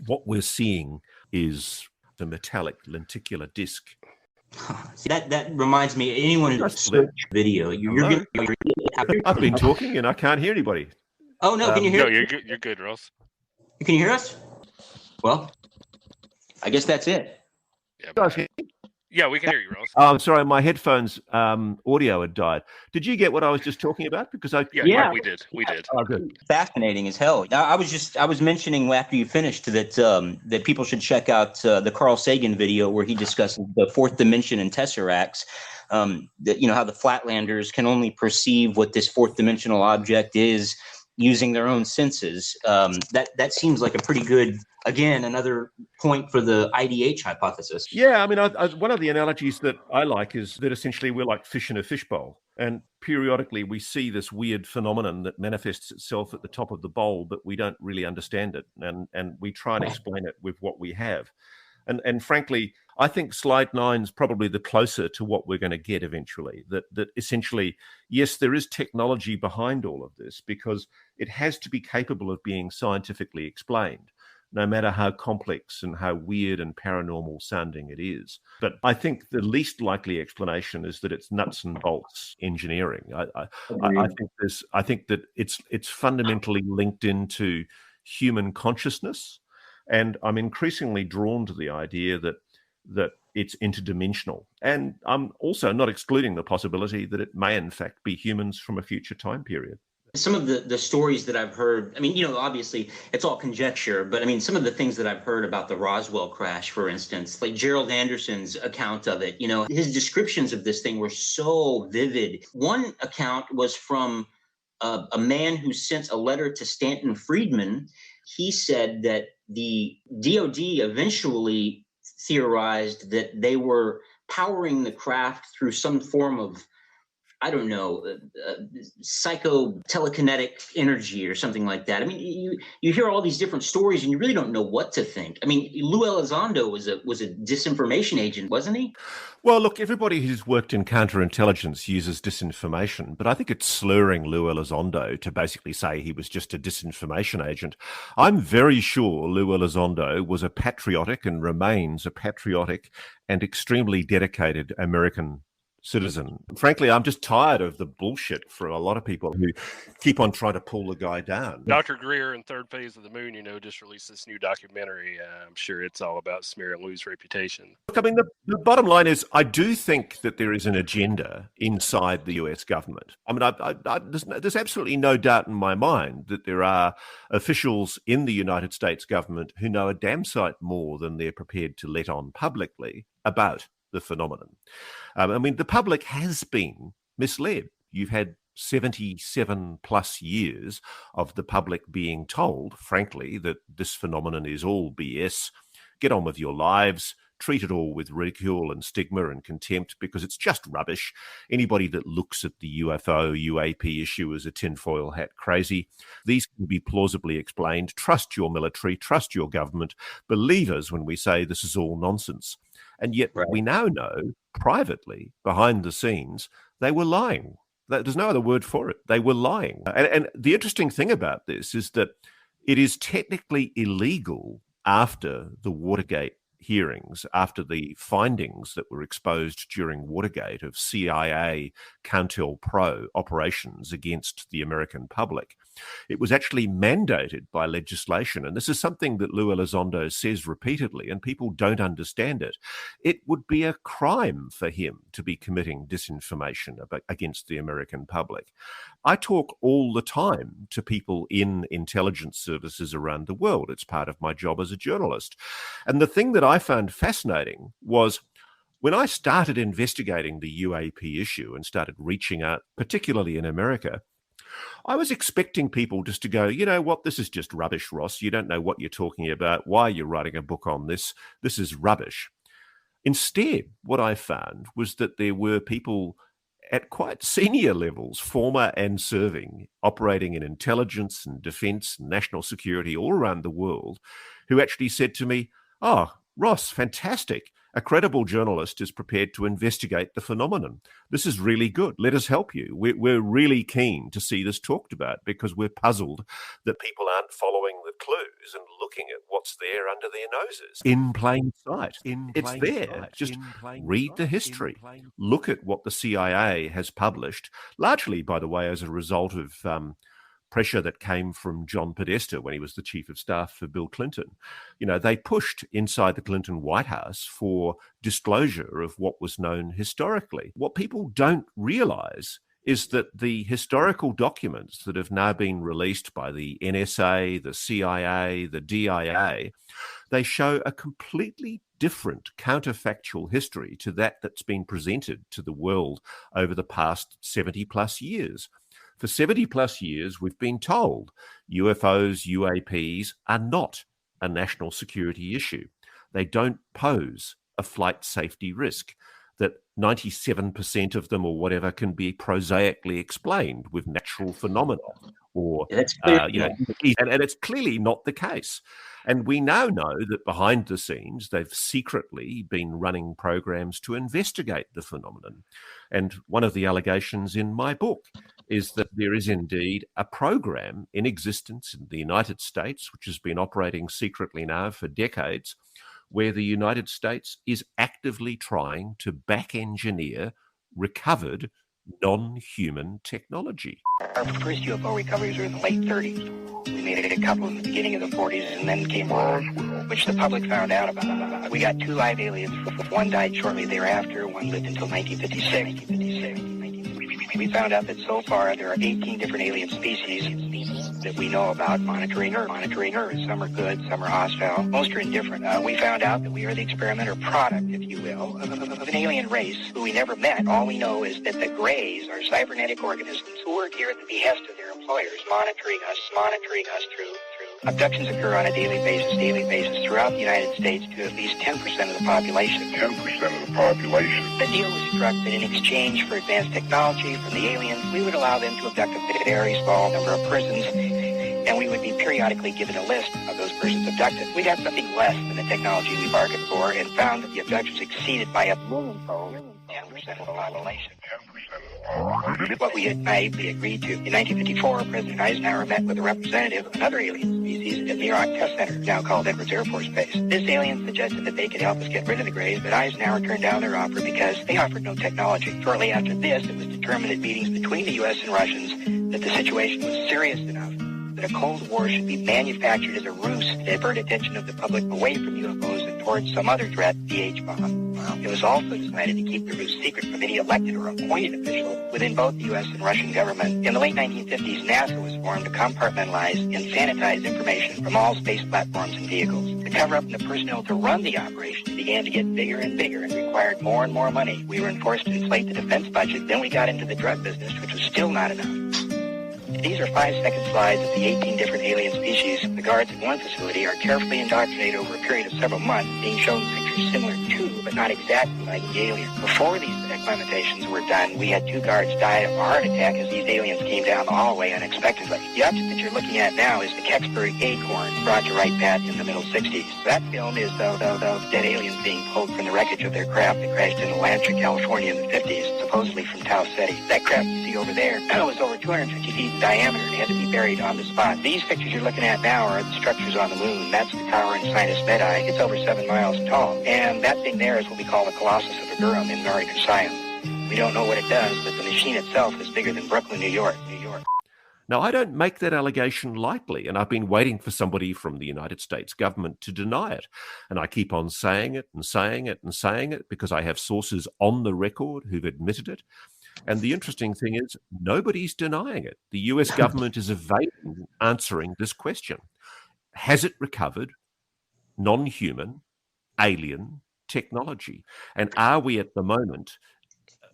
what we're seeing is the metallic lenticular disc. See, that reminds me, anyone who search video, I've been talking and I can't hear anybody. Oh, no, can you hear? No, you're good, Ross. Can you hear us? Well, I guess that's it. Yeah, we can hear you, Ross. I'm sorry, my headphones audio had died. Did you get what I was just talking about? Because Yeah, we did. Oh, good. Fascinating as hell. I was mentioning after you finished that people should check out the Carl Sagan video where he discusses the fourth dimension and tesseracts. That how the Flatlanders can only perceive what this fourth dimensional object is using their own senses. That seems like a pretty good, again, another point for the IDH hypothesis. Yeah, I mean, one of the analogies that I like is that essentially we're like fish in a fishbowl. And periodically we see this weird phenomenon that manifests itself at the top of the bowl, but we don't really understand it. And we try and explain it with what we have. And frankly, I think slide 9 is probably the closer to what we're going to get eventually. That essentially, yes, there is technology behind all of this because it has to be capable of being scientifically explained, no matter how complex and how weird and paranormal sounding it is. But I think the least likely explanation is that it's nuts and bolts engineering. I think that it's fundamentally linked into human consciousness. And I'm increasingly drawn to the idea that it's interdimensional. And I'm also not excluding the possibility that it may, in fact, be humans from a future time period. Some of the stories that I've heard, I mean, obviously it's all conjecture, but I mean, some of the things that I've heard about the Roswell crash, for instance, like Gerald Anderson's account of it, his descriptions of this thing were so vivid. One account was from a man who sent a letter to Stanton Friedman. He said that the DOD eventually theorized that they were powering the craft through some form of, I don't know, psycho-telekinetic energy or something like that. I mean, you hear all these different stories and you really don't know what to think. I mean, Lou Elizondo was a disinformation agent, wasn't he? Well, look, everybody who's worked in counterintelligence uses disinformation, but I think it's slurring Lou Elizondo to basically say he was just a disinformation agent. I'm very sure Lou Elizondo was a patriotic and remains a patriotic and extremely dedicated American citizen. Frankly, I'm just tired of the bullshit for a lot of people who keep on trying to pull the guy down. Dr. Greer in Third Phase of the Moon, just released this new documentary. I'm sure it's all about smearing Lou's reputation. Look, I mean, the bottom line is I do think that there is an agenda inside the US government. I mean, there's absolutely no doubt in my mind that there are officials in the United States government who know a damn sight more than they're prepared to let on publicly about the phenomenon. I mean, the public has been misled. You've had 77 plus years of the public being told, frankly, that this phenomenon is all BS. Get on with your lives. Treat it all with ridicule and stigma and contempt because it's just rubbish. Anybody that looks at the UFO, UAP issue as a tinfoil hat crazy, these can be plausibly explained. Trust your military, trust your government. Believe us when we say this is all nonsense. And yet we now know privately, behind the scenes, they were lying. There's no other word for it. They were lying. And the interesting thing about this is that it is technically illegal after the Watergate hearings after the findings that were exposed during Watergate of CIA COINTELPRO operations against the American public. It was actually mandated by legislation, and this is something that Lou Elizondo says repeatedly, and people don't understand it. It would be a crime for him to be committing disinformation against the American public. I talk all the time to people in intelligence services around the world. It's part of my job as a journalist. And the thing that I found fascinating was when I started investigating the UAP issue and started reaching out, particularly in America, I was expecting people just to go, you know what, this is just rubbish, Ross. You don't know what you're talking about. Why are you writing a book on this? This is rubbish. Instead, what I found was that there were people at quite senior levels, former and serving, operating in intelligence and defense and national security all around the world, who actually said to me, "Oh, Ross, fantastic. A credible journalist is prepared to investigate the phenomenon. This is really good. Let us help you. We're really keen to see this talked about because we're puzzled that people aren't following the clues and looking at what's there under their noses. In plain sight. It's there. Just read the history. Look at what the CIA has published, largely, by the way, as a result of pressure that came from John Podesta when he was the chief of staff for Bill Clinton. You know, they pushed inside the Clinton White House for disclosure of what was known historically. What people don't realize is that the historical documents that have now been released by the NSA, the CIA, the DIA, they show a completely different counterfactual history to that that's been presented to the world over the past 70 plus years. For 70 plus years, we've been told UFOs, UAPs are not a national security issue. They don't pose a flight safety risk, that 97% of them or whatever can be prosaically explained with natural phenomena or, and it's clearly not the case. And we now know that behind the scenes, they've secretly been running programs to investigate the phenomenon. And one of the allegations in my book is that there is indeed a program in existence in the United States, which has been operating secretly now for decades, where the United States is actively trying to back-engineer recovered non-human technology. Our first UFO recoveries were in the late 30s. We made a couple in the beginning of the 40s, and then came Roswell, which the public found out about. We got 2 live aliens. One died shortly thereafter. One lived until 1956. We found out that so far there are 18 different alien species that we know about monitoring Earth. Some are good, some are hostile, most are indifferent. We found out that we are the experiment or product, if you will, of an alien race who we never met. All we know is that the Greys are cybernetic organisms who work here at the behest of their employers, monitoring us through. Abductions occur on a daily basis throughout the United States to at least 10% of the population. The deal was struck that in exchange for advanced technology from the aliens, we would allow them to abduct a very small number of persons, and we would be periodically given a list of those persons abducted. We got something less than the technology we bargained for and found that the abductions exceeded by a million-fold 10% of the population. What we had naively agreed to. In 1954, President Eisenhower met with a representative of another alien species at the Iraq Test Center, now called Edwards Air Force Base. This alien suggested that they could help us get rid of the Greys, but Eisenhower turned down their offer because they offered no technology. Shortly after this, it was determined at meetings between the U.S. and Russians that the situation was serious enough that a Cold War should be manufactured as a ruse to divert attention of the public away from UFOs and towards some other threat, the H-bomb. It was also decided to keep the ruse secret from any elected or appointed official within both the U.S. and Russian government. In the late 1950s, NASA was formed to compartmentalize and sanitize information from all space platforms and vehicles. The cover-up and the personnel to run the operation began to get bigger and bigger and required more and more money. We were enforced to inflate the defense budget. Then we got into the drug business, which was still not enough. These are 5-second slides of the 18 different alien species. The guards at one facility are carefully indoctrinated over a period of several months, being shown pictures similar to, but not exactly like the alien. Before these acclimatations were done, we had 2 guards die of a heart attack as these aliens came down the hallway unexpectedly. The object that you're looking at now is the Kecksburg Acorn, brought to Wright Pat in the middle 60s. That film is, though, dead aliens being pulled from the wreckage of their craft that crashed in Atlanta, California in the 50s, supposedly from Tau Ceti. That craft you see over there was over 250 feet in diameter and had to be be buried on the spot. These pictures you're looking at now are the structures on the moon. That's the tower in Sinus Medai. It's over 7 miles tall. And that thing there is what we call the Colossus of Agurum in Mare Crisium. We don't know what it does, but the machine itself is bigger than Brooklyn, New York. Now, I don't make that allegation lightly, and I've been waiting for somebody from the United States government to deny it. And I keep on saying it and saying it and saying it because I have sources on the record who've admitted it. And the interesting thing is nobody's denying it. The US government is evading answering this question. Has it recovered non-human, alien technology? And are we at the moment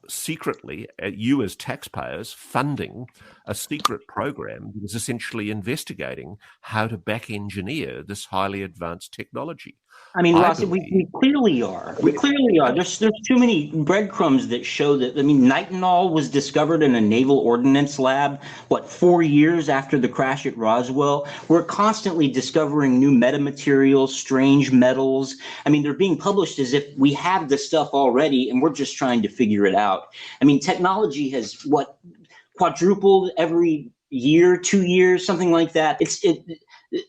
secretly, you as taxpayers, funding a secret program that is essentially investigating how to back engineer this highly advanced technology? I mean, Ross, we clearly are. We clearly are. There's too many breadcrumbs that show that. I mean, nitinol was discovered in a naval ordnance lab, 4 years after the crash at Roswell? We're constantly discovering new metamaterials, strange metals. I mean, they're being published as if we have this stuff already and we're just trying to figure it out. I mean, technology has, quadrupled every year, 2 years, something like that.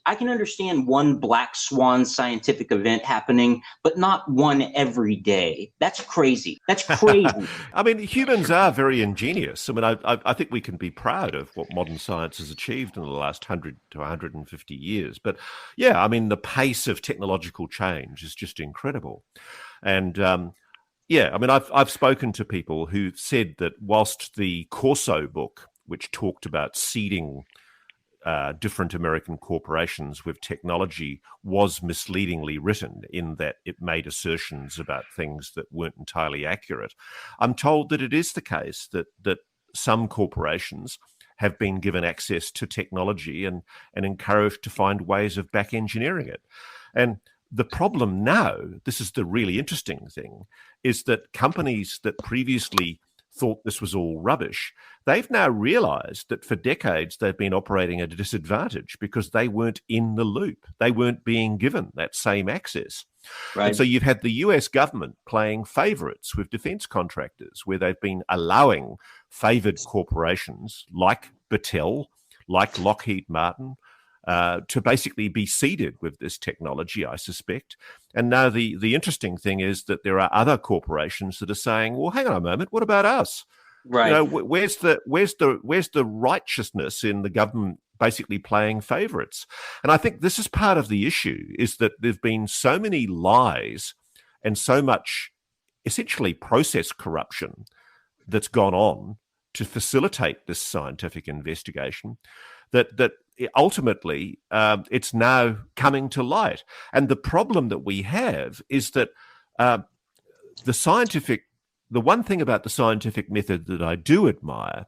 I can understand one black swan scientific event happening, but not one every day. That's crazy. That's crazy. I mean, humans are very ingenious. I mean, I think we can be proud of what modern science has achieved in the last 100 to 150 years. But yeah, I mean, the pace of technological change is just incredible. And yeah, I mean, I've spoken to people who said that whilst the Corso book, which talked about seeding different American corporations with technology, was misleadingly written in that it made assertions about things that weren't entirely accurate. I'm told that it is the case that some corporations have been given access to technology and encouraged to find ways of back engineering it. And the problem now, this is the really interesting thing, is that companies that previously thought this was all rubbish, they've now realized that for decades they've been operating at a disadvantage because they weren't in the loop. They weren't being given that same access. Right. And so you've had the US government playing favorites with defense contractors, where they've been allowing favored corporations like Battelle, like Lockheed Martin, to basically be seeded with this technology, I suspect. And now the interesting thing is that there are other corporations that are saying, well, hang on a moment, what about us? Right. You know, where's the righteousness in the government basically playing favorites? And I think this is part of the issue, is that there've been so many lies and so much essentially process corruption that's gone on to facilitate this scientific investigation that ultimately it's now coming to light. And the problem that we have is that the one thing about the scientific method that I do admire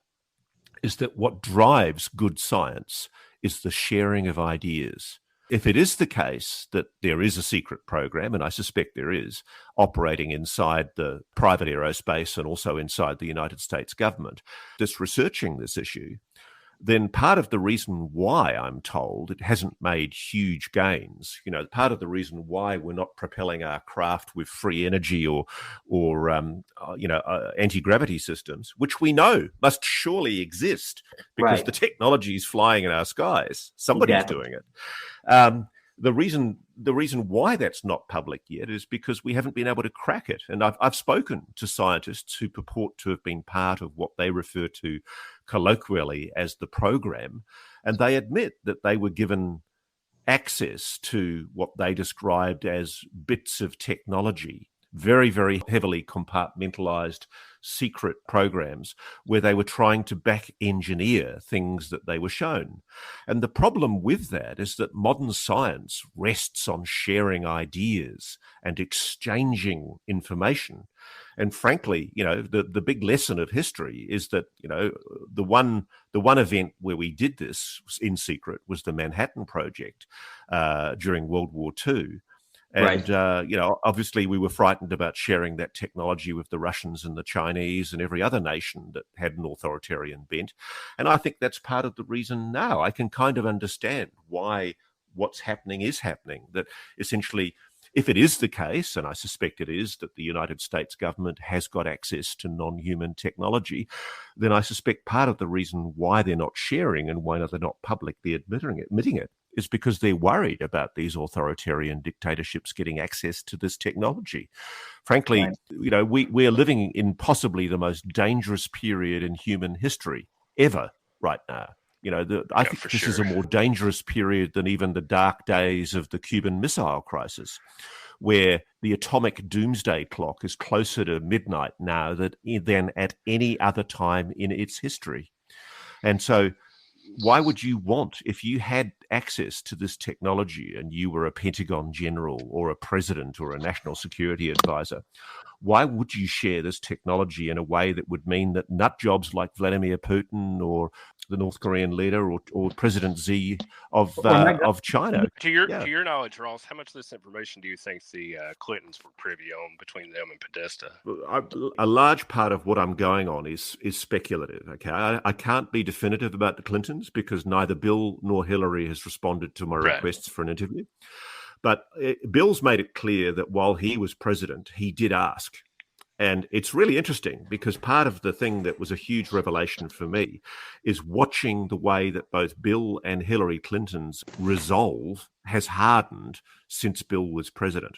is that what drives good science is the sharing of ideas. If it is the case that there is a secret program, and I suspect there is, operating inside the private aerospace and also inside the United States government, that's researching this issue, then part of the reason why, I'm told, it hasn't made huge gains, part of the reason why we're not propelling our craft with free energy or anti-gravity systems, which we know must surely exist because the technology is flying in our skies. Somebody's doing it. The reason why that's not public yet is because we haven't been able to crack it. And I've spoken to scientists who purport to have been part of what they refer to colloquially as the program, and they admit that they were given access to what they described as bits of technology, very, very heavily compartmentalized secret programs where they were trying to back engineer things that they were shown. And the problem with that is that modern science rests on sharing ideas and exchanging information. And frankly, the big lesson of history is that, the one event where we did this in secret was the Manhattan Project during World War II. And, obviously we were frightened about sharing that technology with the Russians and the Chinese and every other nation that had an authoritarian bent. And I think that's part of the reason now. I can kind of understand why what's happening is happening, that essentially if it is the case, and I suspect it is, that the United States government has got access to non-human technology, then I suspect part of the reason why they're not sharing and why they're not publicly admitting it is because they're worried about these authoritarian dictatorships getting access to this technology. Frankly, we are living in possibly the most dangerous period in human history ever right now. I think this is a more dangerous period than even the dark days of the Cuban Missile Crisis, where the atomic doomsday clock is closer to midnight now than at any other time in its history. And so why would you want, if you had access to this technology and you were a Pentagon general or a president or a national security advisor, why would you share this technology in a way that would mean that nut jobs like Vladimir Putin or the North Korean leader or President Xi of China? To your knowledge, Ross, how much of this information do you think the Clintons were privy on between them and Podesta? A large part of what I'm going on is speculative. Okay, I can't be definitive about the Clintons because neither Bill nor Hillary has responded to my requests for an interview. But Bill's made it clear that while he was president, he did ask. And it's really interesting because part of the thing that was a huge revelation for me is watching the way that both Bill and Hillary Clinton's resolve has hardened since Bill was president.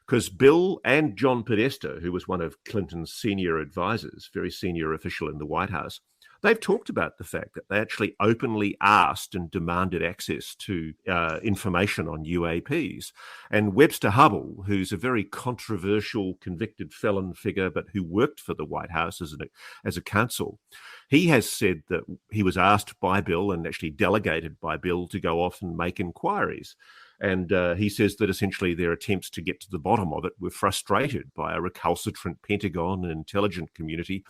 Because Bill and John Podesta, who was one of Clinton's senior advisors, very senior official in the White House, they've talked about the fact that they actually openly asked and demanded access to information on UAPs. And Webster Hubbell, who's a very controversial convicted felon figure, but who worked for the White House as a counsel, he has said that he was asked by Bill and actually delegated by Bill to go off and make inquiries. And he says that essentially their attempts to get to the bottom of it were frustrated by a recalcitrant Pentagon and intelligence community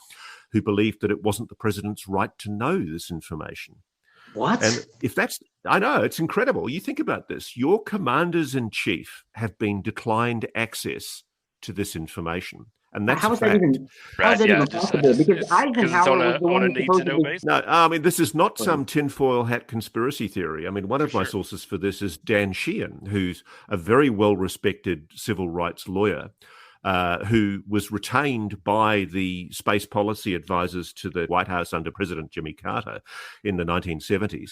who believed that it wasn't the president's right to know this information. What? And I know, it's incredible. You think about this. Your commanders-in-chief have been declined access to this information. And that's how is that even possible? Because Eisenhower was the one who supposed to be... No, I mean, this is not some tinfoil hat conspiracy theory. I mean, one of my sources for this is Dan Sheehan, who's a very well-respected civil rights lawyer, who was retained by the space policy advisors to the White House under President Jimmy Carter in the 1970s.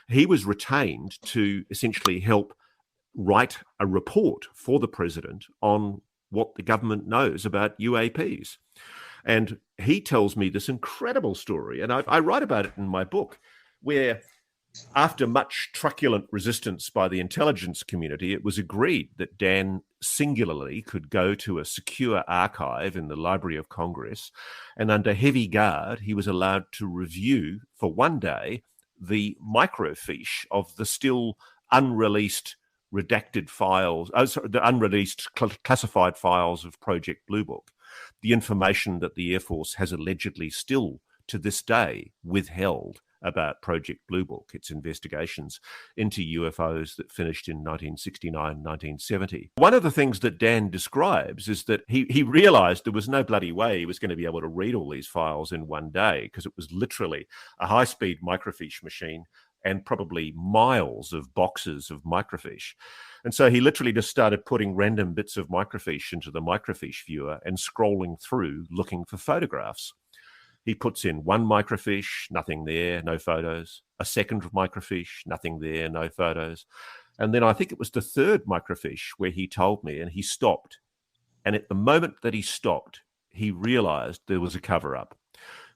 He was retained to essentially help write a report for the president on what the government knows about UAPs. And he tells me this incredible story, and I write about it in my book, where after much truculent resistance by the intelligence community, it was agreed that Dan singularly could go to a secure archive in the Library of Congress, and under heavy guard, he was allowed to review for one day the microfiche of the still unreleased redacted files, the unreleased classified files of Project Blue Book, the information that the Air Force has allegedly still to this day withheld about Project Blue Book, its investigations into UFOs that finished in 1969, 1970. One of the things that Dan describes is that he realized there was no bloody way he was going to be able to read all these files in one day because it was literally a high-speed microfiche machine and probably miles of boxes of microfiche. And so he literally just started putting random bits of microfiche into the microfiche viewer and scrolling through looking for photographs. He puts in one microfiche, nothing there, no photos. A second microfiche, nothing there, no photos. And then I think it was the third microfiche where he told me, and he stopped. And at the moment that he stopped, he realized there was a cover-up.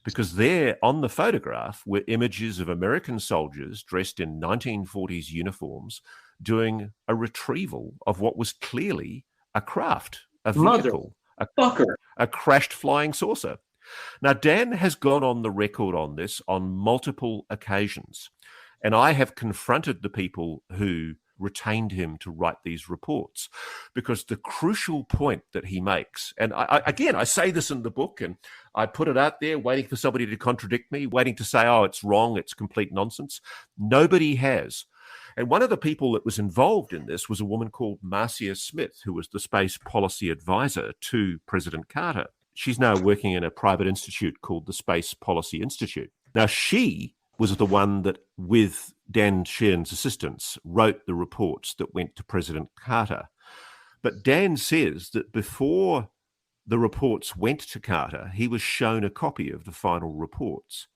Because there on the photograph were images of American soldiers dressed in 1940s uniforms doing a retrieval of what was clearly a craft, a vehicle, a crashed flying saucer. Now, Dan has gone on the record on this on multiple occasions, and I have confronted the people who retained him to write these reports, because the crucial point that he makes, and I say this in the book, and I put it out there waiting for somebody to contradict me, waiting to say, oh, it's wrong, it's complete nonsense. Nobody has. And one of the people that was involved in this was a woman called Marcia Smith, who was the space policy advisor to President Carter. She's now working in a private institute called the Space Policy Institute. Now, she was the one that, with Dan Sheehan's assistance, wrote the reports that went to President Carter. But Dan says that before the reports went to Carter, he was shown a copy of the final reports.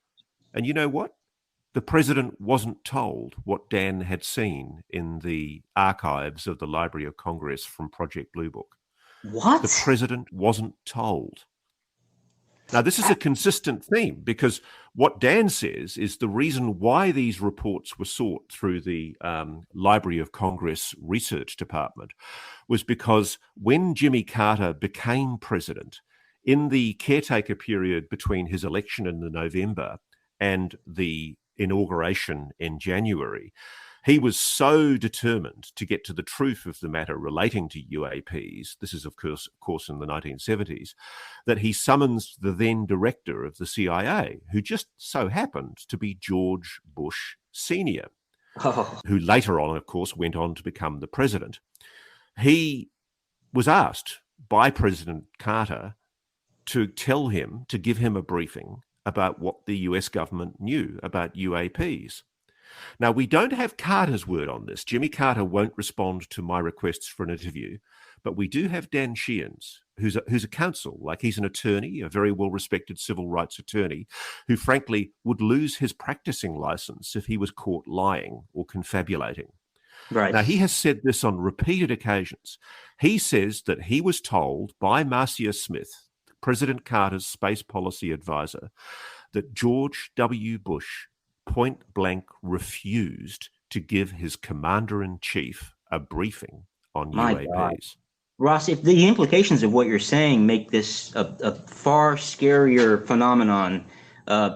And you know what? The president wasn't told what Dan had seen in the archives of the Library of Congress from Project Blue Book. What? The president wasn't told. Now, this is a consistent theme, because what Dan says is the reason why these reports were sought through the Library of Congress Research Department was because when Jimmy Carter became president, in the caretaker period between his election in November and the inauguration in January, he was so determined to get to the truth of the matter relating to UAPs, this is of course in the 1970s, that he summons the then director of the CIA, who just so happened to be George Bush Sr., who later on, of course, went on to become the president. He was asked by President Carter to give him a briefing about what the US government knew about UAPs. Now, we don't have Carter's word on this. Jimmy Carter won't respond to my requests for an interview, but we do have Dan Sheehan's, who's a counsel, like he's an attorney, a very well-respected civil rights attorney, who frankly would lose his practicing license if he was caught lying or confabulating. Right. Now, he has said this on repeated occasions. He says that he was told by Marcia Smith, President Carter's space policy advisor, that George W. Bush point blank refused to give his commander-in-chief a briefing on UAPs. God. Ross, if the implications of what you're saying make this a far scarier phenomenon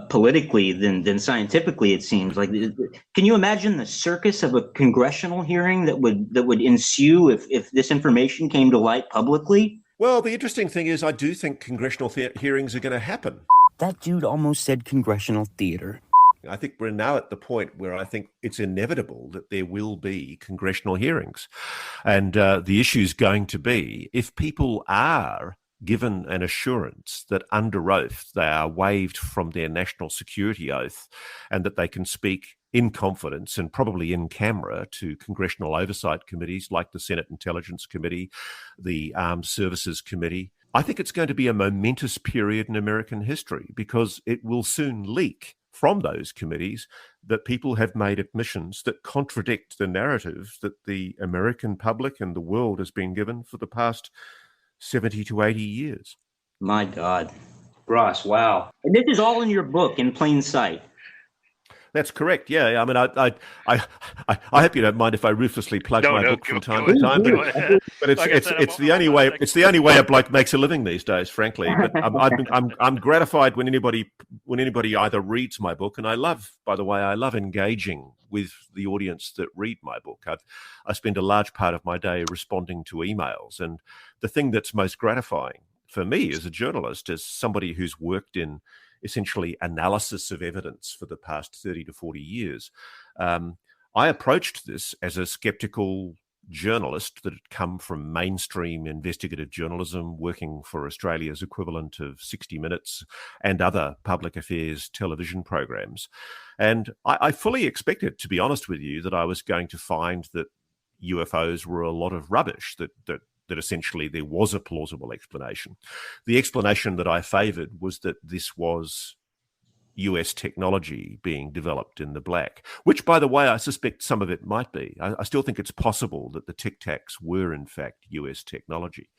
politically than scientifically, it seems like. Can you imagine the circus of a congressional hearing that would ensue if this information came to light publicly? Well, the interesting thing is, I do think congressional hearings are going to happen. That dude almost said congressional theater. I think we're now at the point where I think it's inevitable that there will be congressional hearings. And the issue is going to be, if people are given an assurance that under oath they are waived from their national security oath and that they can speak in confidence and probably in camera to congressional oversight committees like the Senate Intelligence Committee, the Armed Services Committee, I think it's going to be a momentous period in American history, because it will soon leak from those committees that people have made admissions that contradict the narrative that the American public and the world has been given for the past 70 to 80 years. My God. Ross, wow. And this is all in your book, In Plain Sight. That's correct. Yeah, I mean, I hope you don't mind if I ruthlessly plug my book from time to time, but it's the only way. It's the only way a bloke makes a living these days, frankly. But I'm gratified when anybody either reads my book, and I love engaging with the audience that read my book. I spend a large part of my day responding to emails, and the thing that's most gratifying for me as a journalist, as somebody who's worked in essentially analysis of evidence for the past 30 to 40 years. I approached this as a skeptical journalist that had come from mainstream investigative journalism, working for Australia's equivalent of 60 Minutes and other public affairs television programs. And I fully expected, to be honest with you, that I was going to find that UFOs were a lot of rubbish, that essentially there was a plausible explanation. The explanation that I favoured was that this was US technology being developed in the black, which, by the way, I suspect some of it might be. I still think it's possible that the Tic Tacs were, in fact, US technology.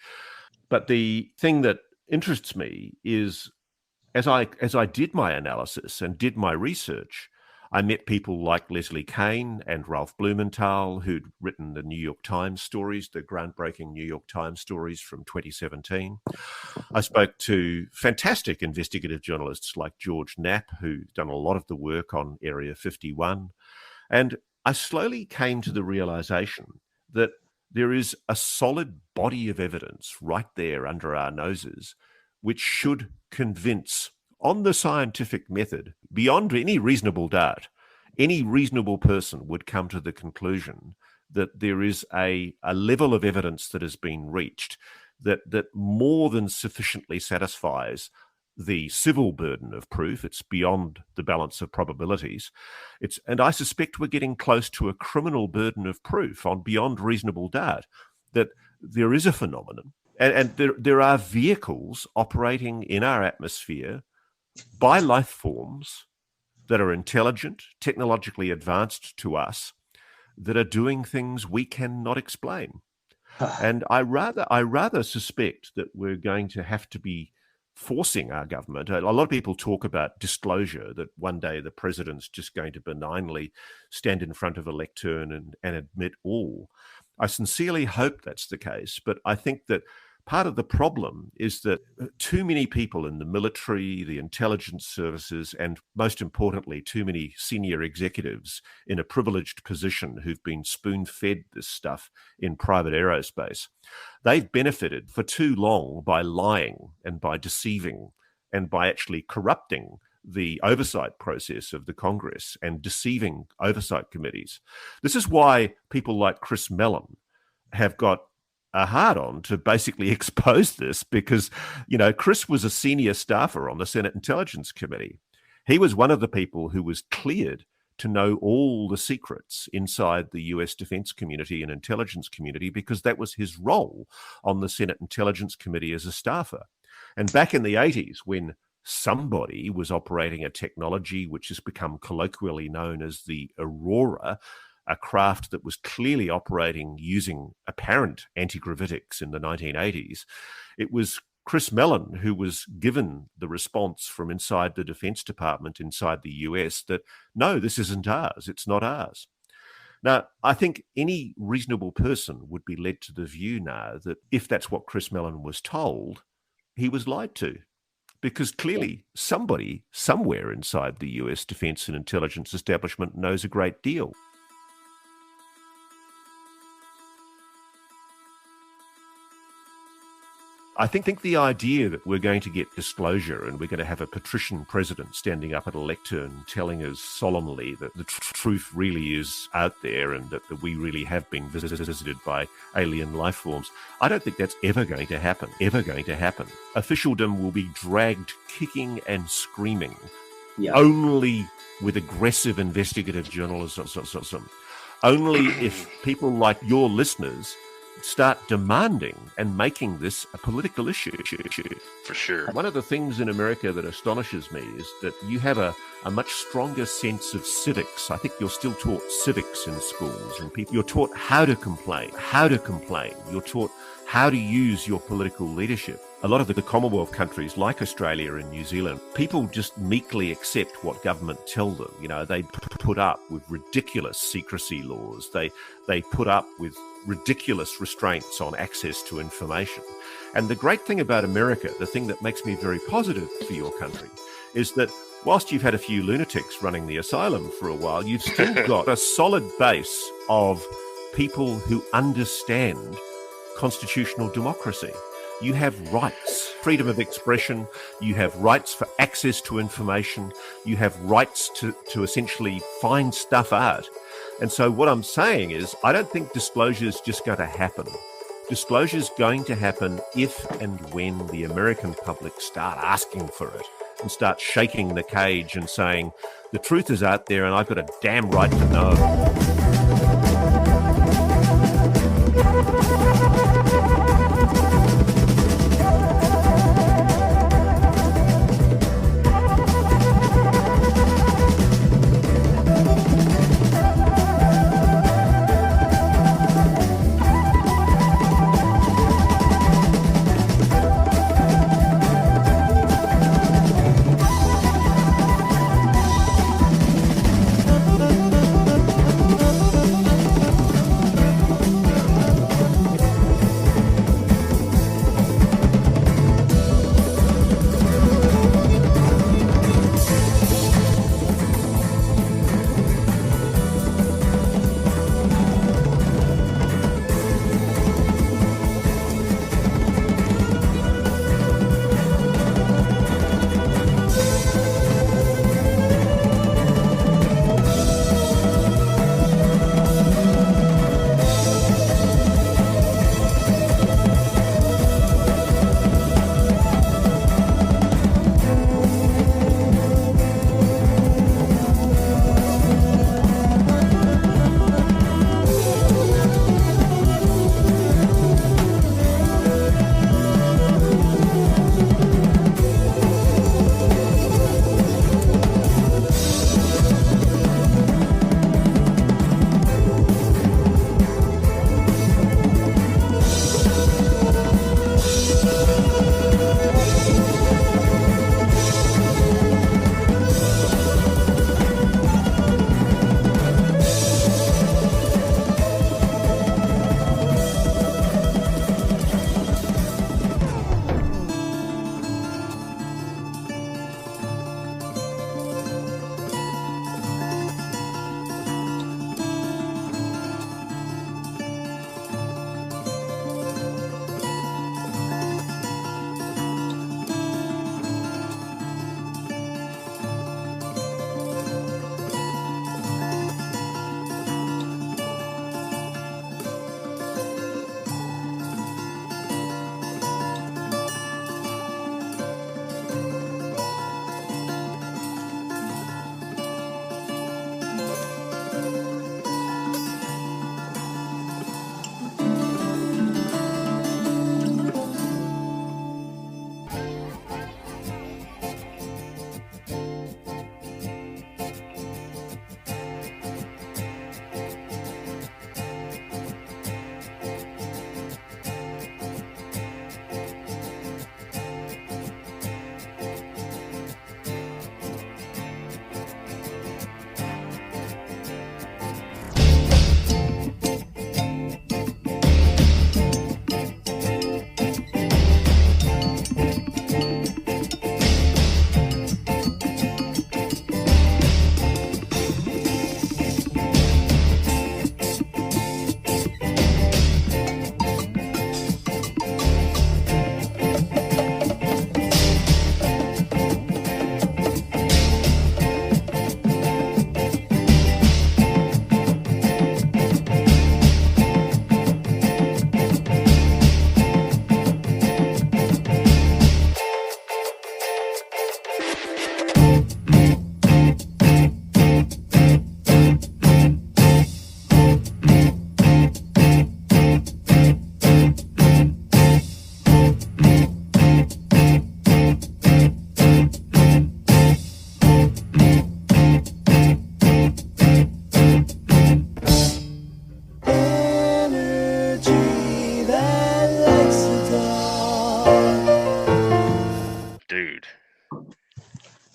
But the thing that interests me is, as I did my analysis and did my research, I met people like Leslie Kane and Ralph Blumenthal, who'd written the New York Times stories, the groundbreaking New York Times stories from 2017. I spoke to fantastic investigative journalists like George Knapp, who'd done a lot of the work on Area 51. And I slowly came to the realization that there is a solid body of evidence right there under our noses, which should convince, on the scientific method, beyond any reasonable doubt, any reasonable person would come to the conclusion that there is a level of evidence that has been reached that more than sufficiently satisfies the civil burden of proof. It's beyond the balance of probabilities. And I suspect we're getting close to a criminal burden of proof on beyond reasonable doubt, that there is a phenomenon, and there are vehicles operating in our atmosphere by life forms that are intelligent, technologically advanced to us, that are doing things we cannot explain. And I rather suspect that we're going to have to be forcing our government. A lot of people talk about disclosure, that one day the president's just going to benignly stand in front of a lectern and admit all. I sincerely hope that's the case, but I think that part of the problem is that too many people in the military, the intelligence services, and most importantly, too many senior executives in a privileged position who've been spoon-fed this stuff in private aerospace, they've benefited for too long by lying and by deceiving and by actually corrupting the oversight process of the Congress and deceiving oversight committees. This is why people like Chris Mellon have got a hard-on to basically expose this, because, Chris was a senior staffer on the Senate Intelligence Committee. He was one of the people who was cleared to know all the secrets inside the US defense community and intelligence community, because that was his role on the Senate Intelligence Committee as a staffer. And back in the 80s, when somebody was operating a technology which has become colloquially known as the Aurora, a craft that was clearly operating using apparent anti-gravitics in the 1980s, it was Chris Mellon who was given the response from inside the Defense Department inside the US that, no, this isn't ours, it's not ours. Now, I think any reasonable person would be led to the view now that if that's what Chris Mellon was told, he was lied to. Because clearly somebody somewhere inside the US defense and intelligence establishment knows a great deal. I think the idea that we're going to get disclosure and we're going to have a patrician president standing up at a lectern telling us solemnly that the truth really is out there and that we really have been visited by alien life forms, I don't think that's ever going to happen, Officialdom will be dragged kicking and screaming, only with aggressive investigative journalism, only if people like your listeners start demanding and making this a political issue. For sure. One of the things in America that astonishes me is that you have a much stronger sense of civics. I think you're still taught civics in schools, and you're taught how to complain. You're taught how to use your political leadership. A lot of the Commonwealth countries like Australia and New Zealand, people just meekly accept what government tell them. They put up with ridiculous secrecy laws. They put up with ridiculous restraints on access to information. And the great thing about America, the thing that makes me very positive for your country, is that whilst you've had a few lunatics running the asylum for a while, you've still got a solid base of people who understand constitutional democracy. You have rights, freedom of expression, you have rights for access to information, you have rights to essentially find stuff out. And so what I'm saying is, I don't think disclosure is just going to happen. Disclosure is going to happen if and when the American public start asking for it and start shaking the cage and saying, the truth is out there and I've got a damn right to know.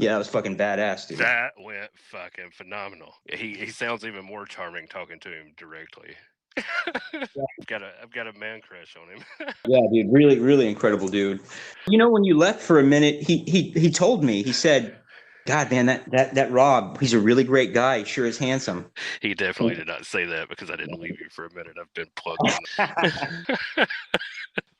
Yeah, that was fucking badass, dude. That went fucking phenomenal. He sounds even more charming talking to him directly. I've got a man crush on him. Yeah, dude, really, really incredible dude. You know, when you left for a minute, he told me, he said, God, man, that Rob, he's a really great guy. He sure is handsome. He definitely did not say that because I didn't leave you for a minute. I've been plugged in.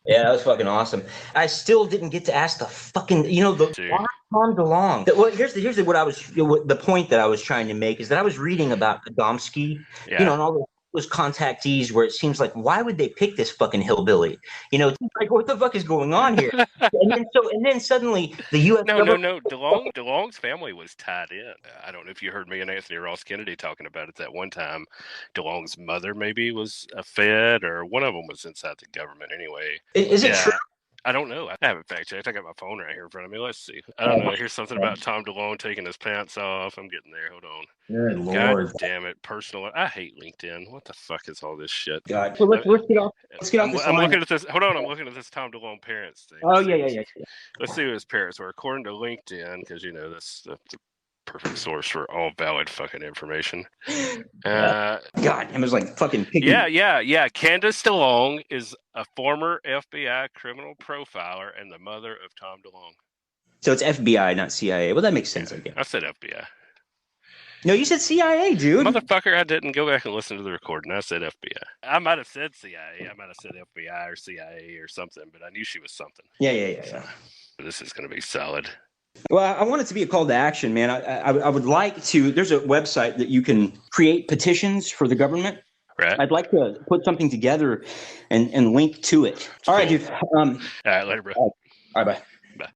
Yeah, that was fucking awesome. I still didn't get to ask the fucking, why Tom DeLonge? Well, here's what I was, the point that I was trying to make is that I was reading about Adamski, and all those contactees where it seems like, why would they pick this fucking hillbilly? It's like, what the fuck is going on here? and then suddenly the U.S. No. DeLonge's family was tied in. I don't know if you heard me and Anthony Ross Kennedy talking about it that one time. DeLonge's mother maybe was a Fed, or one of them was inside the government anyway. Is it true? I don't know. I haven't fact checked. I got my phone right here in front of me. Let's see. I don't know. Here's something about Tom DeLonge taking his pants off. I'm getting there. Hold on. Good Lord. God damn it. Personal. I hate LinkedIn. What the fuck is all this shit? God. Well, let's get off. Let's get off this I'm line. looking at this. Hold on. I'm looking at this Tom DeLonge parents thing. Oh, yeah. Let's see who his parents were. According to LinkedIn, because, that's the perfect source for all valid fucking information. God, it was like fucking picking. Yeah. Candace DeLonge is a former FBI criminal profiler and the mother of Tom DeLonge. So it's FBI, not CIA. Well, that makes sense, I guess. I said FBI. No, you said CIA, dude. Motherfucker, I didn't go back and listen to the recording. I said FBI. I might have said CIA. I might have said FBI or CIA or something, but I knew she was something. Yeah. This is going to be solid. Well, I want it to be a call to action, man. I would like to. There's a website that you can create petitions for the government. Right. I'd like to put something together and link to it. All right, dude. All right, later, bro. All right, bye.